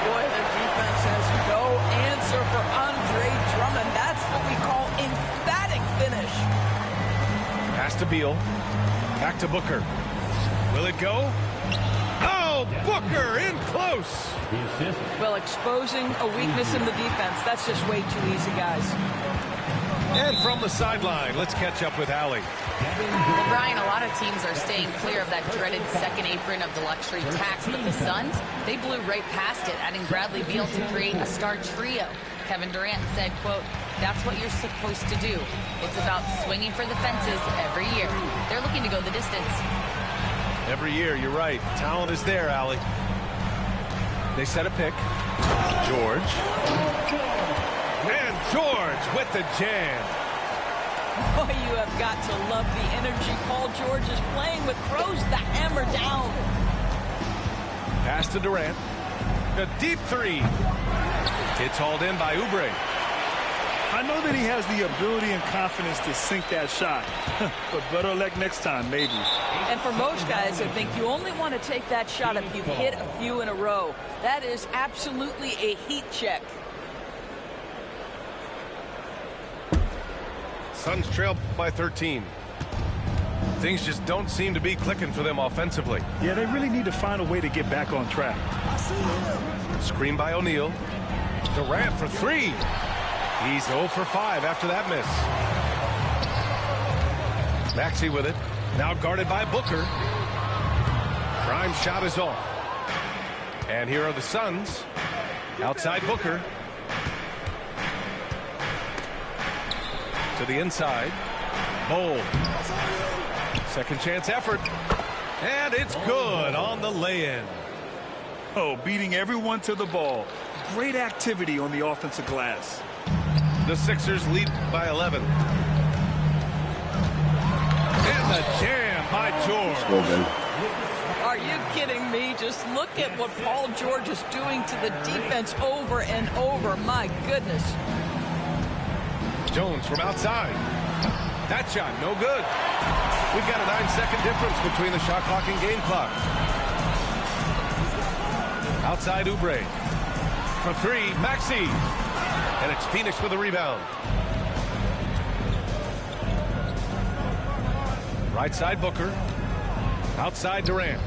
Boy, the defense has no answer for Andre Drummond. That's what we call emphatic finish. Pass to Beal. Back to Booker. Will it go? Oh, Booker in close. Well, exposing a weakness in the defense, that's just way too easy, guys. And from the sideline, let's catch up with Allie. Well, Brian, a lot of teams are staying clear of that dreaded second apron of the luxury tax, but the Suns, they blew right past it, adding Bradley Beal to create a star trio. Kevin Durant said, quote, "That's what you're supposed to do. It's about swinging for the fences every year." They're looking to go the distance. Every year, you're right. Talent is there, Allie. They set a pick. George. And George with the jam. Boy, you have got to love the energy Paul George is playing with. Throws the hammer down. Pass to Durant. A deep three. It's hauled in by Oubre. I know that he has the ability and confidence to sink that shot, but better luck next time, maybe. And for most guys, I think you only want to take that shot if you've hit a few in a row. That is absolutely a heat check. Suns trail by 13. Things just don't seem to be clicking for them offensively. Yeah, they really need to find a way to get back on track. Screen by O'Neal. Durant for 3. He's 0 for 5 after that miss. Maxey with it. Now guarded by Booker. Prime shot is off. And here are the Suns. Outside Booker. To the inside. Bowl. Second chance effort. And it's good on the lay-in. Oh, beating everyone to the ball. Great activity on the offensive glass. The Sixers lead by 11. And the jam by George. Are you kidding me? Just look at what Paul George is doing to the defense over and over. My goodness. Jones from outside. That shot, no good. We've got a 9-second difference between the shot clock and game clock. Outside Oubre. For 3, Maxey. And it's Phoenix with a rebound. Right side Booker. Outside Durant.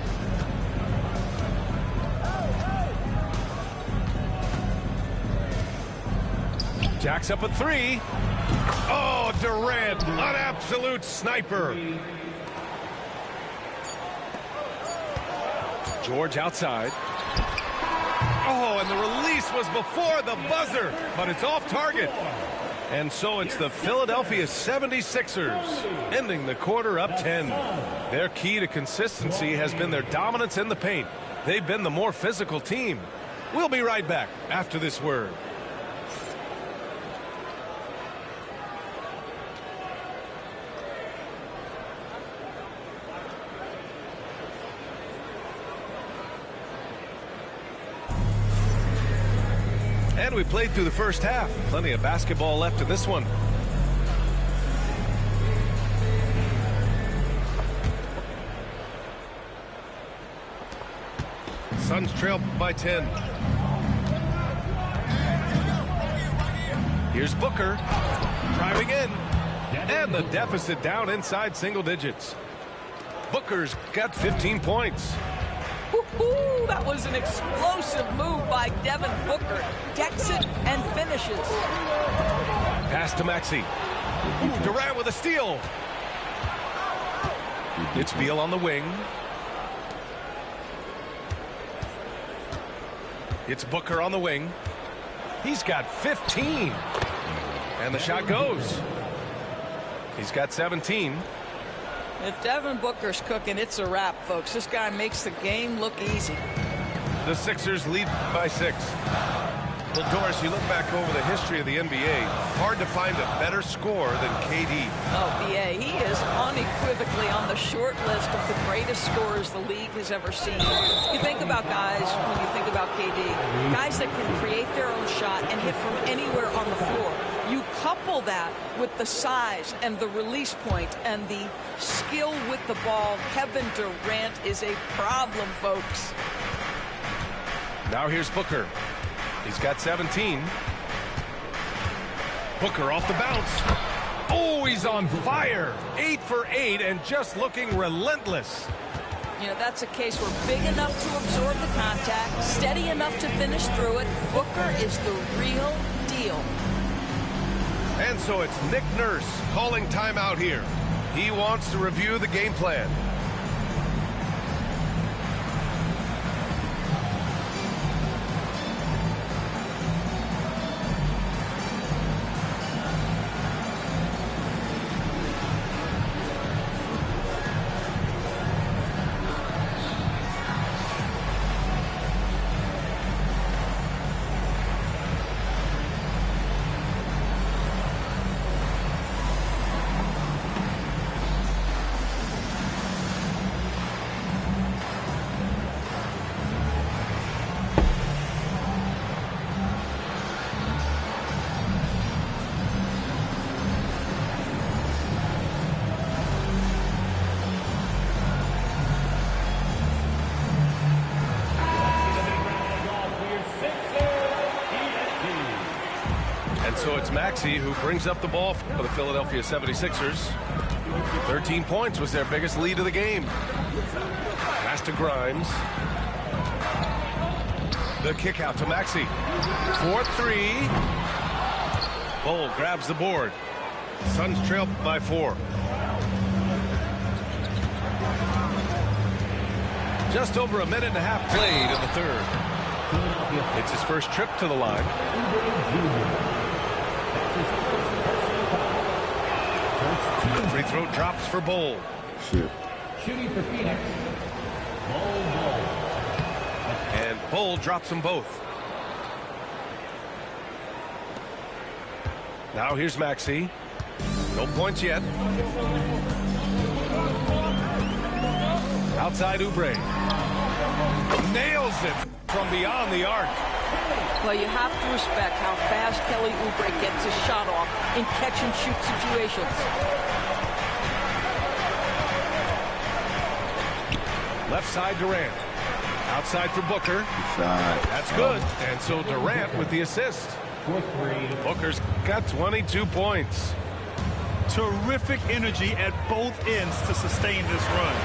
Jacks up a 3. Oh, Durant, an absolute sniper. George outside. Oh, and the release was before the buzzer, but it's off target. And so it's the Philadelphia 76ers ending the quarter up 10. Their key to consistency has been their dominance in the paint. They've been the more physical team. We'll be right back after this word. And we played through the first half. Plenty of basketball left in this one. Suns trail by 10. Here's Booker driving in. And the deficit down inside single digits. Booker's got 15 points. Woo-hoo, that was an explosive move by Devin Booker. Decks it and finishes. Pass to Maxey. Durant with a steal. It's Beal on the wing. It's Booker on the wing. He's got 15. And the shot goes. He's got 17. If Devin Booker's cooking, it's a wrap, folks. This guy makes the game look easy. The Sixers lead by 6. Well, Doris, you look back over the history of the NBA, hard to find a better scorer than KD. Oh, BA, he is unequivocally on the short list of the greatest scorers the league has ever seen. You think about guys, when you think about KD, guys that can create their own shot and hit from anywhere on the floor. You couple that with the size and the release point and the skill with the ball. Kevin Durant is a problem, folks. Now here's Booker. He's got 17. Booker off the bounce. Oh, he's on fire. 8 for 8 and just looking relentless. You know, that's a case where big enough to absorb the contact, steady enough to finish through it. Booker is the real deal. And so it's Nick Nurse calling timeout here. He wants to review the game plan. So it's Maxey who brings up the ball for the Philadelphia 76ers. 13 points was their biggest lead of the game. Pass to Grimes. The kick out to Maxey. 4-3. Bull grabs the board. Suns trail by 4. Just over a minute and a half played in the third. It's his first trip to the line. The free throw drops for Bull. Shooting for Phoenix. Bull. And Bull drops them both. Now here's Maxey. No points yet. Outside Oubre. Nails it from beyond the arc. Well, you have to respect how fast Kelly Oubre gets his shot off in catch-and-shoot situations. Left side Durant. Outside for Booker. That's good. And so Durant with the assist. Booker's got 22 points. Terrific energy at both ends to sustain this run.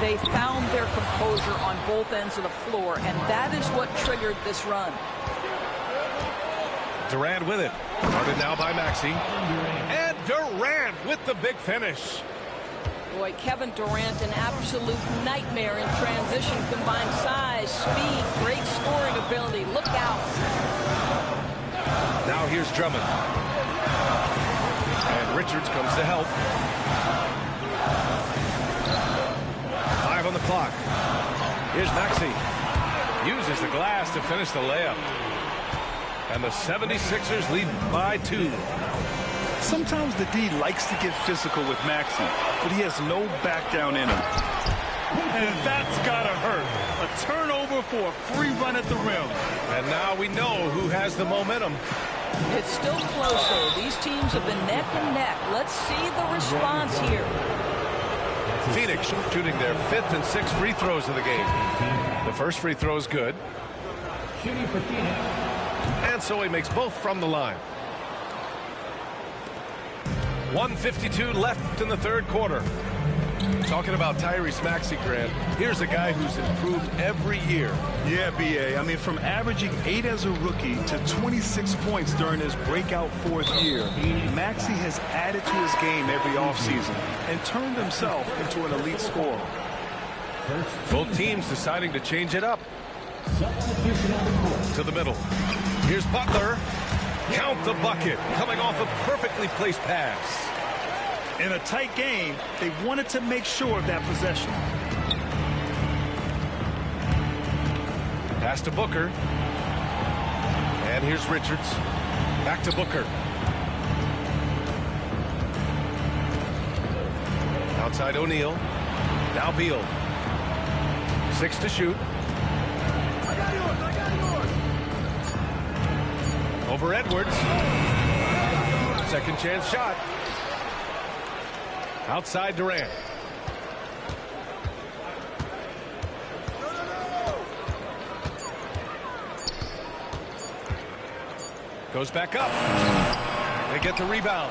They found their composure on both ends of the floor, and that is what triggered this run. Durant with it. Guarded now by Maxey. And Durant with the big finish. Boy, Kevin Durant, an absolute nightmare in transition. Combined size, speed, great scoring ability. Look out. Now here's Drummond. And Richards comes to help. 5 on the clock. Here's Maxey. Uses the glass to finish the layup. And the 76ers lead by 2. Sometimes the D likes to get physical with Maxey, but he has no back down in him. And that's gotta hurt. A turnover for a free run at the rim. And now we know who has the momentum. It's still close, though. These teams have been neck and neck. Let's see the response here. Phoenix shooting their 5th and 6th free throws of the game. The first free throw is good. Shooting for Phoenix. And so he makes both from the line. 1:52 left in the third quarter. Talking about Tyrese Maxey, Grant, here's a guy who's improved every year. Yeah, B.A. I mean, from averaging 8 as a rookie to 26 points during his breakout 4th year, Maxey has added to his game every offseason and turned himself into an elite scorer. Both teams deciding to change it up. To the middle. Here's Butler. Count the bucket. Coming off a perfectly placed pass. In a tight game, they wanted to make sure of that possession. Pass to Booker. And here's Richards. Back to Booker. Outside O'Neal. Now Beal. 6 to shoot. Over Edwards. Second chance shot. Outside Durant. Goes back up. They get the rebound.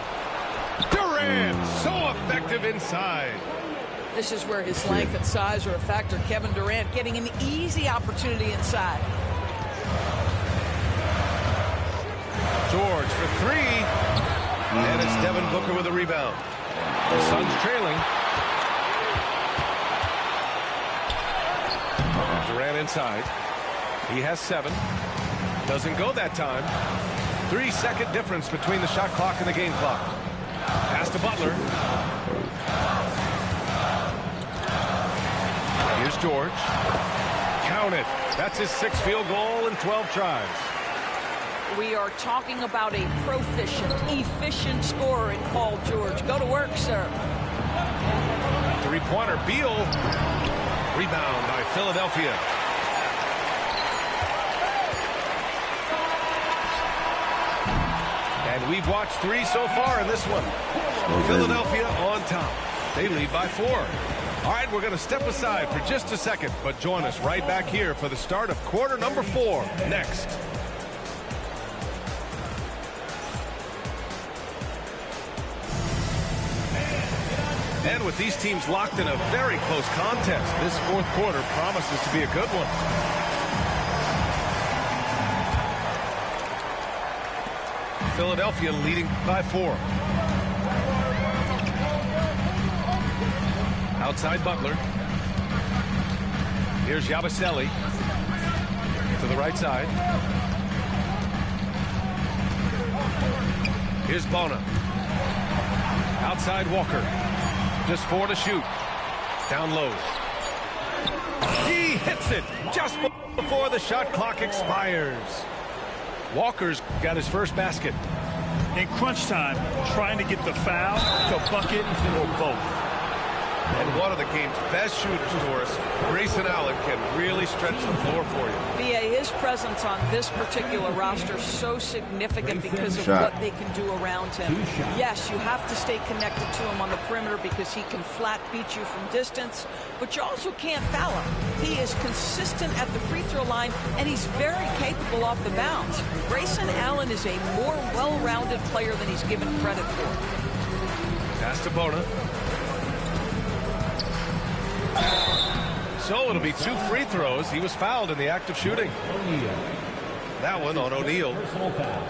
Durant, so effective inside. This is where his length and size are a factor. Kevin Durant getting an easy opportunity inside. George for 3. And it's Devin Booker with a rebound. The Suns trailing. Durant inside. He has 7. Doesn't go that time. 3-second difference between the shot clock and the game clock. Pass to Butler. Here's George. Count it. That's his 6th field goal in 12 tries. We are talking about a proficient, efficient scorer in Paul George. Go to work, sir. 3-pointer. Beal. Rebound by Philadelphia. And we've watched 3 so far in this one. Philadelphia on top. They lead by 4. All right, we're going to step aside for just a second, but join us right back here for the start of quarter number 4 next. And with these teams locked in a very close contest, this 4th quarter promises to be a good one. Philadelphia leading by 4. Outside Butler. Here's Yabusele to the right side. Here's Bona. Outside Walker. Just 4 to shoot. Down low. He hits it just before the shot clock expires. Walker's got his first basket. In crunch time, trying to get the foul, the bucket, or both. And one of the game's best shooters, Doris, Grayson Allen, can really stretch the floor for you. B.A., his presence on this particular roster is so significant because of what they can do around him. Yes, you have to stay connected to him on the perimeter because he can flat beat you from distance, but you also can't foul him. He is consistent at the free throw line, and he's very capable off the bounce. Grayson Allen is a more well-rounded player than he's given credit for. Pass to Bona. So it'll be 2 free throws. He was fouled in the act of shooting. That one on O'Neal.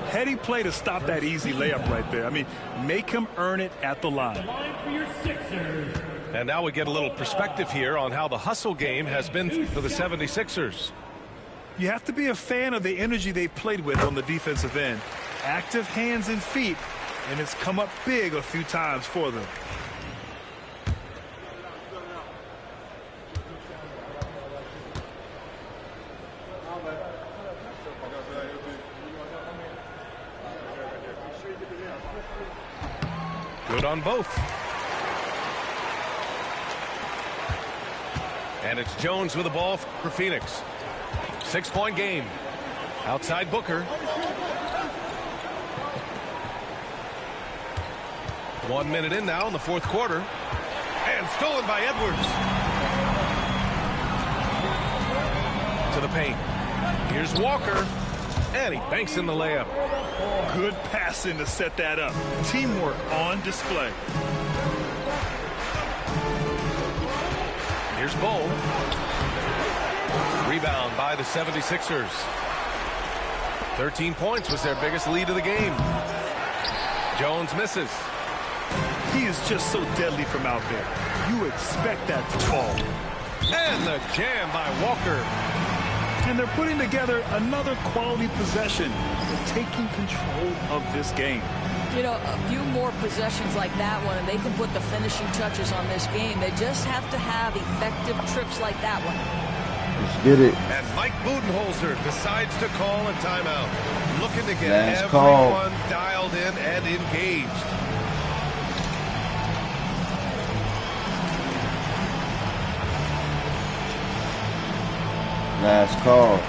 Heading play to stop that easy layup right there. I mean, make him earn it at the line. And now we get a little perspective here on how the hustle game has been for the 76ers. You have to be a fan of the energy they've played with on the defensive end. Active hands and feet, and it's come up big a few times for them. Good on both. And it's Jones with the ball for Phoenix. 6-point game. Outside Booker. 1 minute in now in the 4th quarter. And stolen by Edwards. To the paint. Here's Walker. And he banks in the layup. Good passing to set that up. Teamwork on display. Here's Bull. Rebound by the 76ers. 13 points was their biggest lead of the game. Jones misses. He is just so deadly from out there. You expect that to fall. And the jam by Walker. And they're putting together another quality possession, taking control of this game. You know, a few more possessions like that one, and they can put the finishing touches on this game. They just have to have effective trips like that one. Let's get it. And Mike Budenholzer decides to call a timeout. Looking to get Last everyone dialed in and engaged. Last call.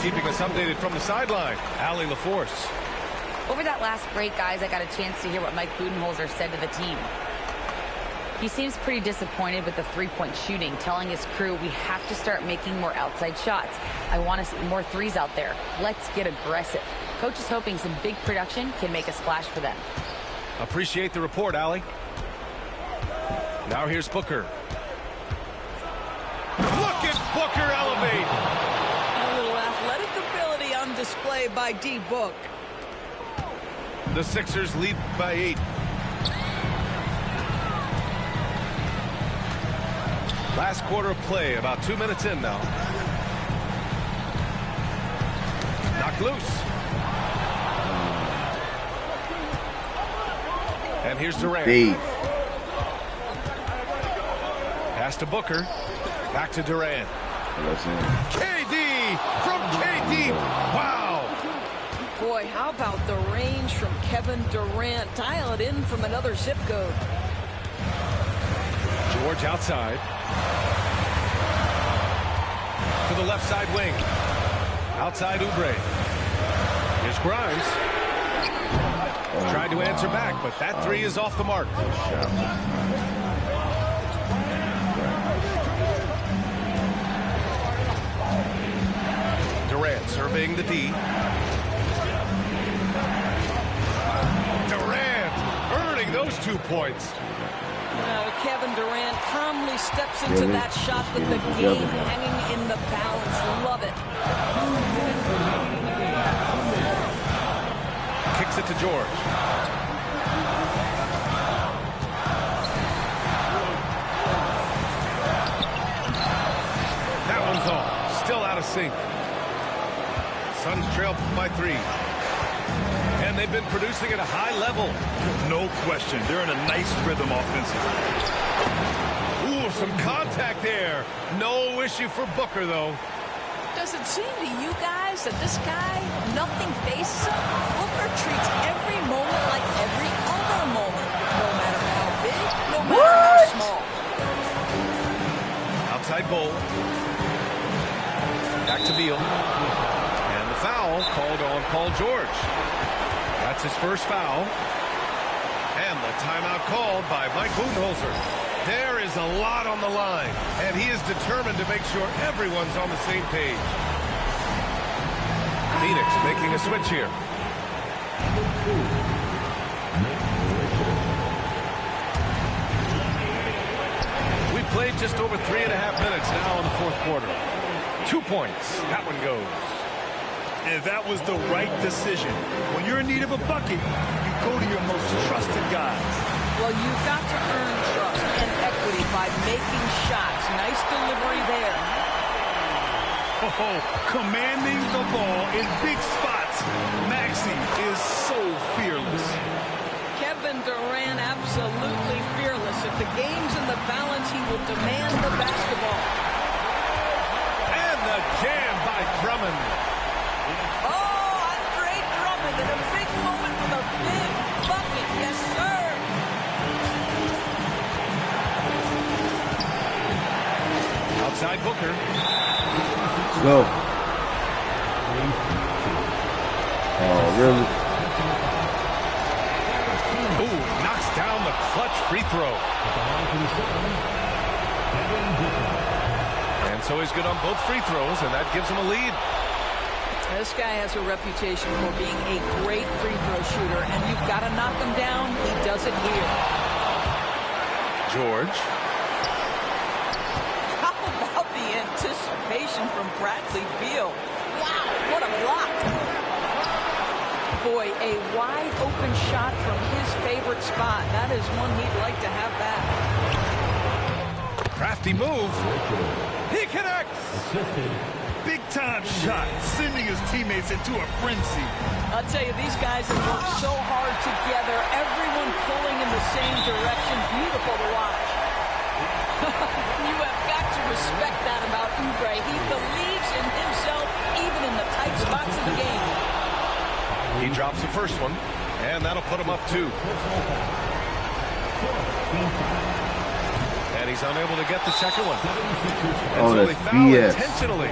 Keeping us updated from the sideline, Allie LaForce. Over that last break, guys, I got a chance to hear what Mike Budenholzer said to the team. He seems pretty disappointed with the three-point shooting, telling his crew we have to start making more outside shots. I want to see more threes out there. Let's get aggressive. Coach is hoping some big production can make a splash for them. Appreciate the report, Allie. Now here's Booker. Look at Booker elevate. Display by D. Book. The Sixers lead by 8. Last quarter of play, about 2 minutes in now. Knocked loose. And here's Durant. Pass to Booker. Back to Durant. KD from KD. Wow. Boy, how about the range from Kevin Durant? Dial it in from another zip code. George outside. To the left side wing. Outside Oubre. Here's Grimes. Tried to answer back, but that three is off the mark. Durant surveying the D. Durant earning those 2 points. Kevin Durant calmly steps into that shot with the game hanging in the balance. Love it. Kicks it to George. That one's off. Still out of sync. Suns trail by 3. And they've been producing at a high level. No question. They're in a nice rhythm offensively. Ooh, some contact there. No issue for Booker, though. Does it seem to you guys that this guy, nothing faces him? Booker treats every moment like every other moment. No matter how big, no matter how small. Outside Bull. Back to Beal. Foul called on Paul George. That's his first foul. And the timeout called by Mike Budenholzer. There is a lot on the line, and he is determined to make sure everyone's on the same page. Phoenix making a switch here. We played just over 3.5 minutes now in the fourth quarter. 2 points. That one goes. And that was the right decision. When you're in need of a bucket, you go to your most trusted guys. Well, you've got to earn trust and equity by making shots. Nice delivery there. Oh, commanding the ball in big spots. Maxey is so fearless. Kevin Durant absolutely fearless. If the game the balance, he will demand the basketball. And the jam by Drummond. Oh, Andre Drummond in a big moment with a big bucket. Yes, sir. Outside Booker. Go. Oh, really? Ooh, knocks down the clutch free throw. And so he's good on both free throws, and that gives him a lead. This guy has a reputation for being a great free throw shooter, and you've got to knock him down. He does it here. George. How about the anticipation from Bradley Beal? Wow, what a block. Boy, a wide open shot from his favorite spot. That is one he'd like to have back. Crafty move. He connects. Big-time shot, sending his teammates into a frenzy. I'll tell you, these guys have worked so hard together, everyone pulling in the same direction. Beautiful to watch. You have got to respect that about Oubre. He believes in himself, even in the tight spots of the game. He drops the first one, and that'll put him up 2. And he's unable to get the second one. And so they foul intentionally.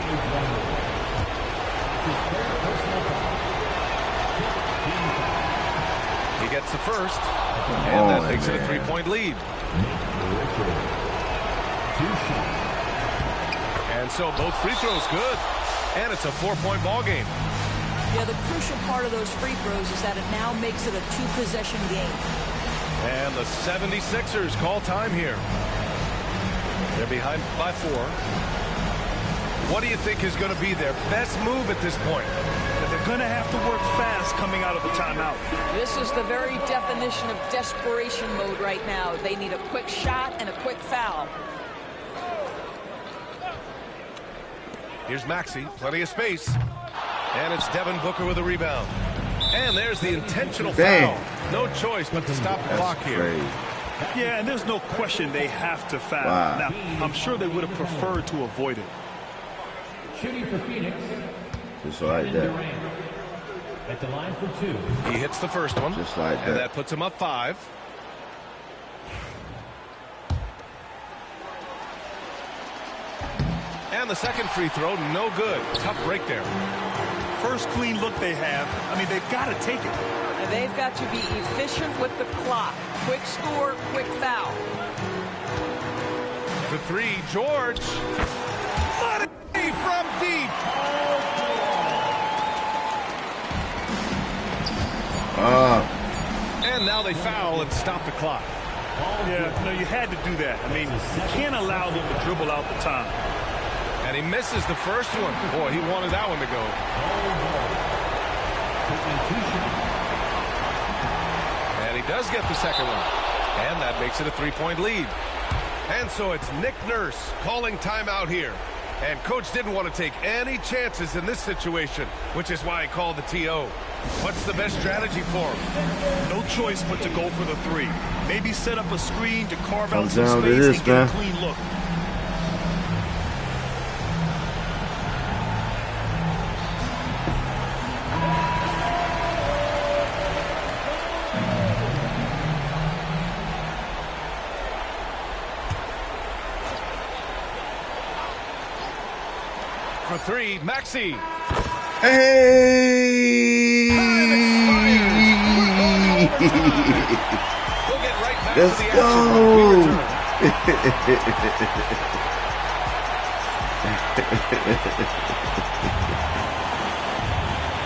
He gets the first, and that makes it a 3-point lead. And so both free throws good, and it's a 4-point ball game. Yeah, the crucial part of those free throws is that it now makes it a 2-possession game. And the 76ers call time here. They're behind by 4. What do you think is going to be their best move at this point? They're going to have to work fast coming out of the timeout. This is the very definition of desperation mode right now. They need a quick shot and a quick foul. Here's Maxey, plenty of space. And it's Devin Booker with a rebound. And there's the intentional foul. No choice but to stop the clock here. Crazy. Yeah, and there's no question they have to foul. Wow. Now, I'm sure they would have preferred to avoid it. Shooting for Phoenix. Just like that. At the line for 2. He hits the first one. Just like that. And that puts him up 5. And the second free throw, no good. Tough break there. First clean look they have. I mean, they've got to take it. And they've got to be efficient with the clock. Quick score, quick foul. For 3, George. Money from deep. And now they foul and stop the clock. Yeah, no, you had to do that. I mean, you can't allow them to dribble out the time. And he misses the first one. Boy, he wanted that one to go. And he does get the second one. And that makes it a 3-point lead. And so it's Nick Nurse calling timeout here. And coach didn't want to take any chances in this situation, which is why he called the TO. What's the best strategy for him? No choice but to go for the 3. Maybe set up a screen to carve out some down to space this, and get man. a clean look. For 3, Maxey. Hey! We'll get right back Let's to the go!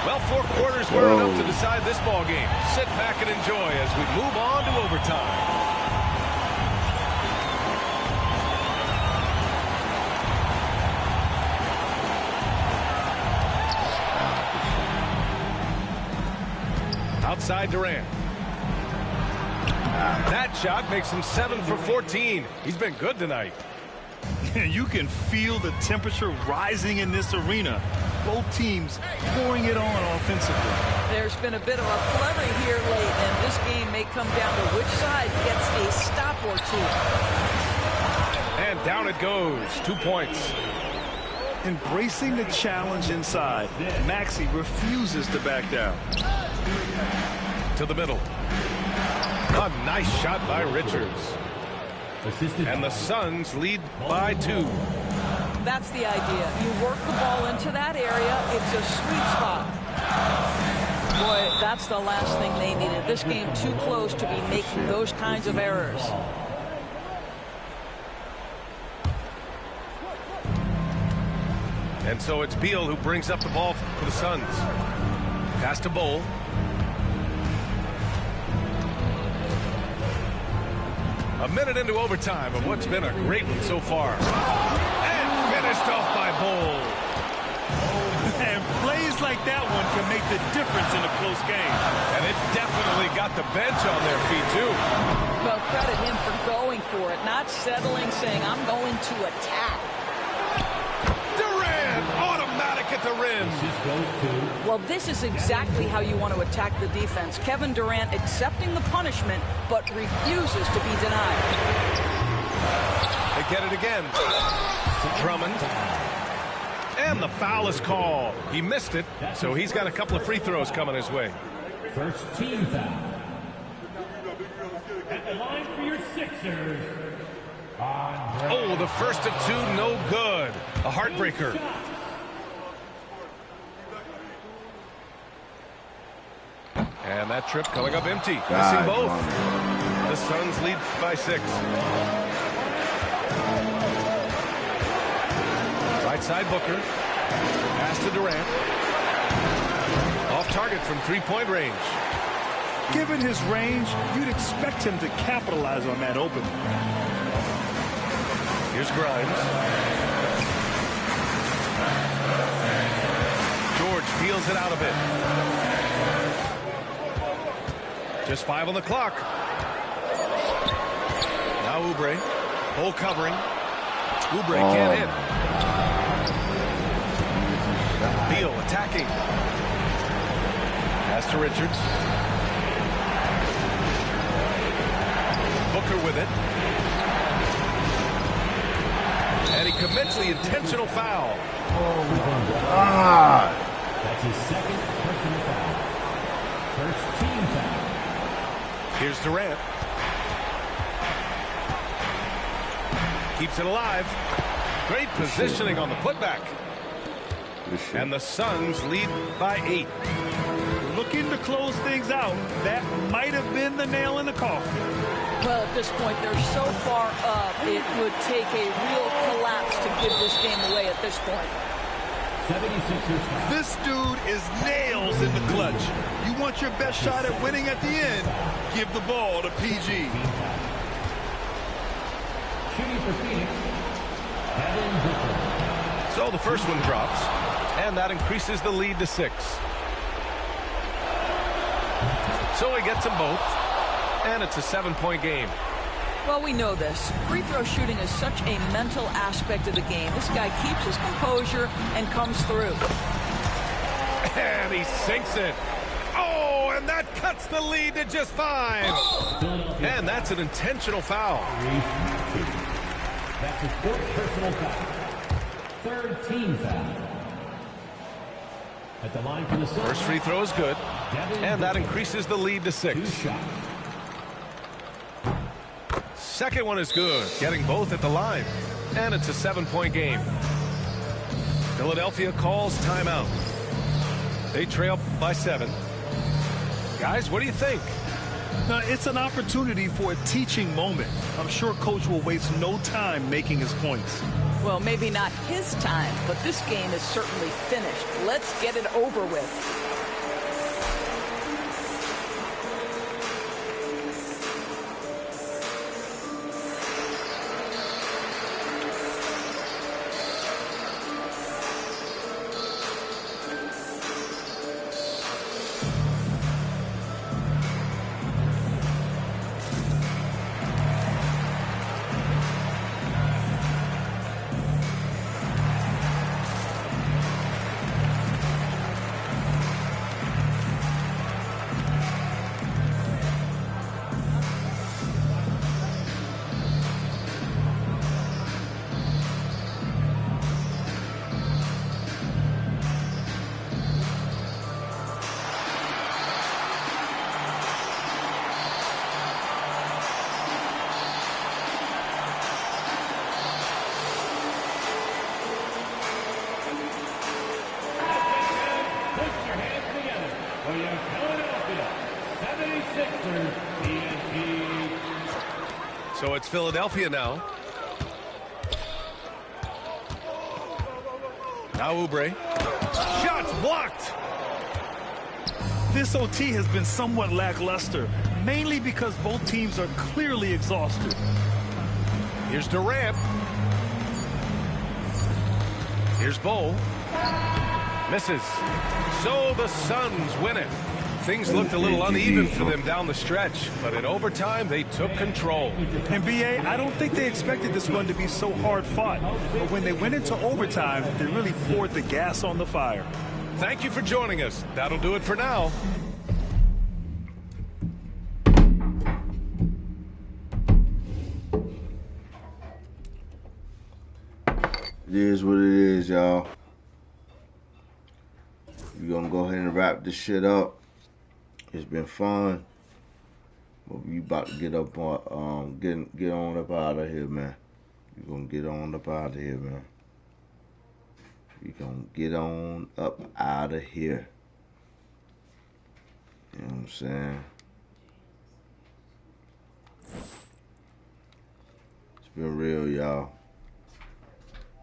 Well, 4 quarters were enough to decide this ball game. Sit back and enjoy as we move on to overtime. Outside Durant. That shot makes him 7 for 14. He's been good tonight. You can feel the temperature rising in this arena. Both teams pouring it on offensively. There's been a bit of a flurry here late, and this game may come down to which side gets a stop or 2. And down it goes. 2 points. Embracing the challenge inside, Maxey refuses to back down. To the middle. A nice shot by Richards. And the Suns lead by 2. That's the idea. You work the ball into that area. It's a sweet spot. Boy, that's the last thing they needed. This game too close to be making those kinds of errors. And so it's Beal who brings up the ball for the Suns. Pass to Bowl. A minute into overtime of what's been a great one so far. And finished off by Bowl. And plays like that one can make the difference in a close game. And it definitely got the bench on their feet, too. Well, credit him for going for it, not settling, saying, I'm going to attack. Automatic at the rim. Well, this is exactly how you want to attack the defense. Kevin Durant accepting the punishment, but refuses to be denied. They get it again. Drummond. And the foul is called. He missed it, so he's got a couple of free throws coming his way. First team foul. At the line for your Sixers. Oh, the first of 2, no good. A heartbreaker. And that trip coming up empty. Missing both. The Suns lead by 6. Right side Booker. Pass to Durant. Off target from 3-point range. Given his range, you'd expect him to capitalize on that opening. Here's Grimes. George peels it out a bit. Just 5 on the clock. Now Oubre. Hole covering. Oubre can't hit. Beal attacking. Pass to Richards. Booker with it. And he commits the intentional foul. Oh, my God. That's his second personal foul. First team foul. Here's Durant. Keeps it alive. Great positioning on the putback. And the Suns lead by 8. Looking to close things out. That might have been the nail in the coffin. Well, at this point, they're so far up, it would take a real collapse to give this game away at this point. 76ers. This dude is nails in the clutch. You want your best shot at winning at the end? Give the ball to PG. Shooting for Phoenix. So the first one drops, and that increases the lead to 6. So he gets them both, and it's a 7-point game. Well, we know this. Free throw shooting is such a mental aspect of the game. This guy keeps his composure and comes through. And he sinks it. Oh, and that cuts the lead to just 5. And that's an intentional foul. That's his fourth personal foul. Third team foul. At the line for the Suns. First free throw is good, and that increases the lead to 6. Second one is good, getting both at the line, and it's a 7-point game. Philadelphia calls timeout. They trail by 7. Guys, what do you think? It's an opportunity for a teaching moment. I'm sure Coach will waste no time making his points. Well, maybe not his time, but this game is certainly finished. Let's get it over with. So it's Philadelphia now. Now Oubre. Shots blocked. This OT has been somewhat lackluster, mainly because both teams are clearly exhausted. Here's Durant. Here's Bowl. Misses. So the Suns win it. Things looked a little uneven for them down the stretch, but in overtime, they took control. And BA, I don't think they expected this one to be so hard fought. But when they went into overtime, they really poured the gas on the fire. Thank you for joining us. That'll do it for now. It is what it is, y'all. We're gonna go ahead and wrap this shit up. It's been fun, but we about to get up on get on up out of here, man. We gonna get on up out of here, man. We gonna get on up out of here. You know what I'm saying? It's been real, y'all.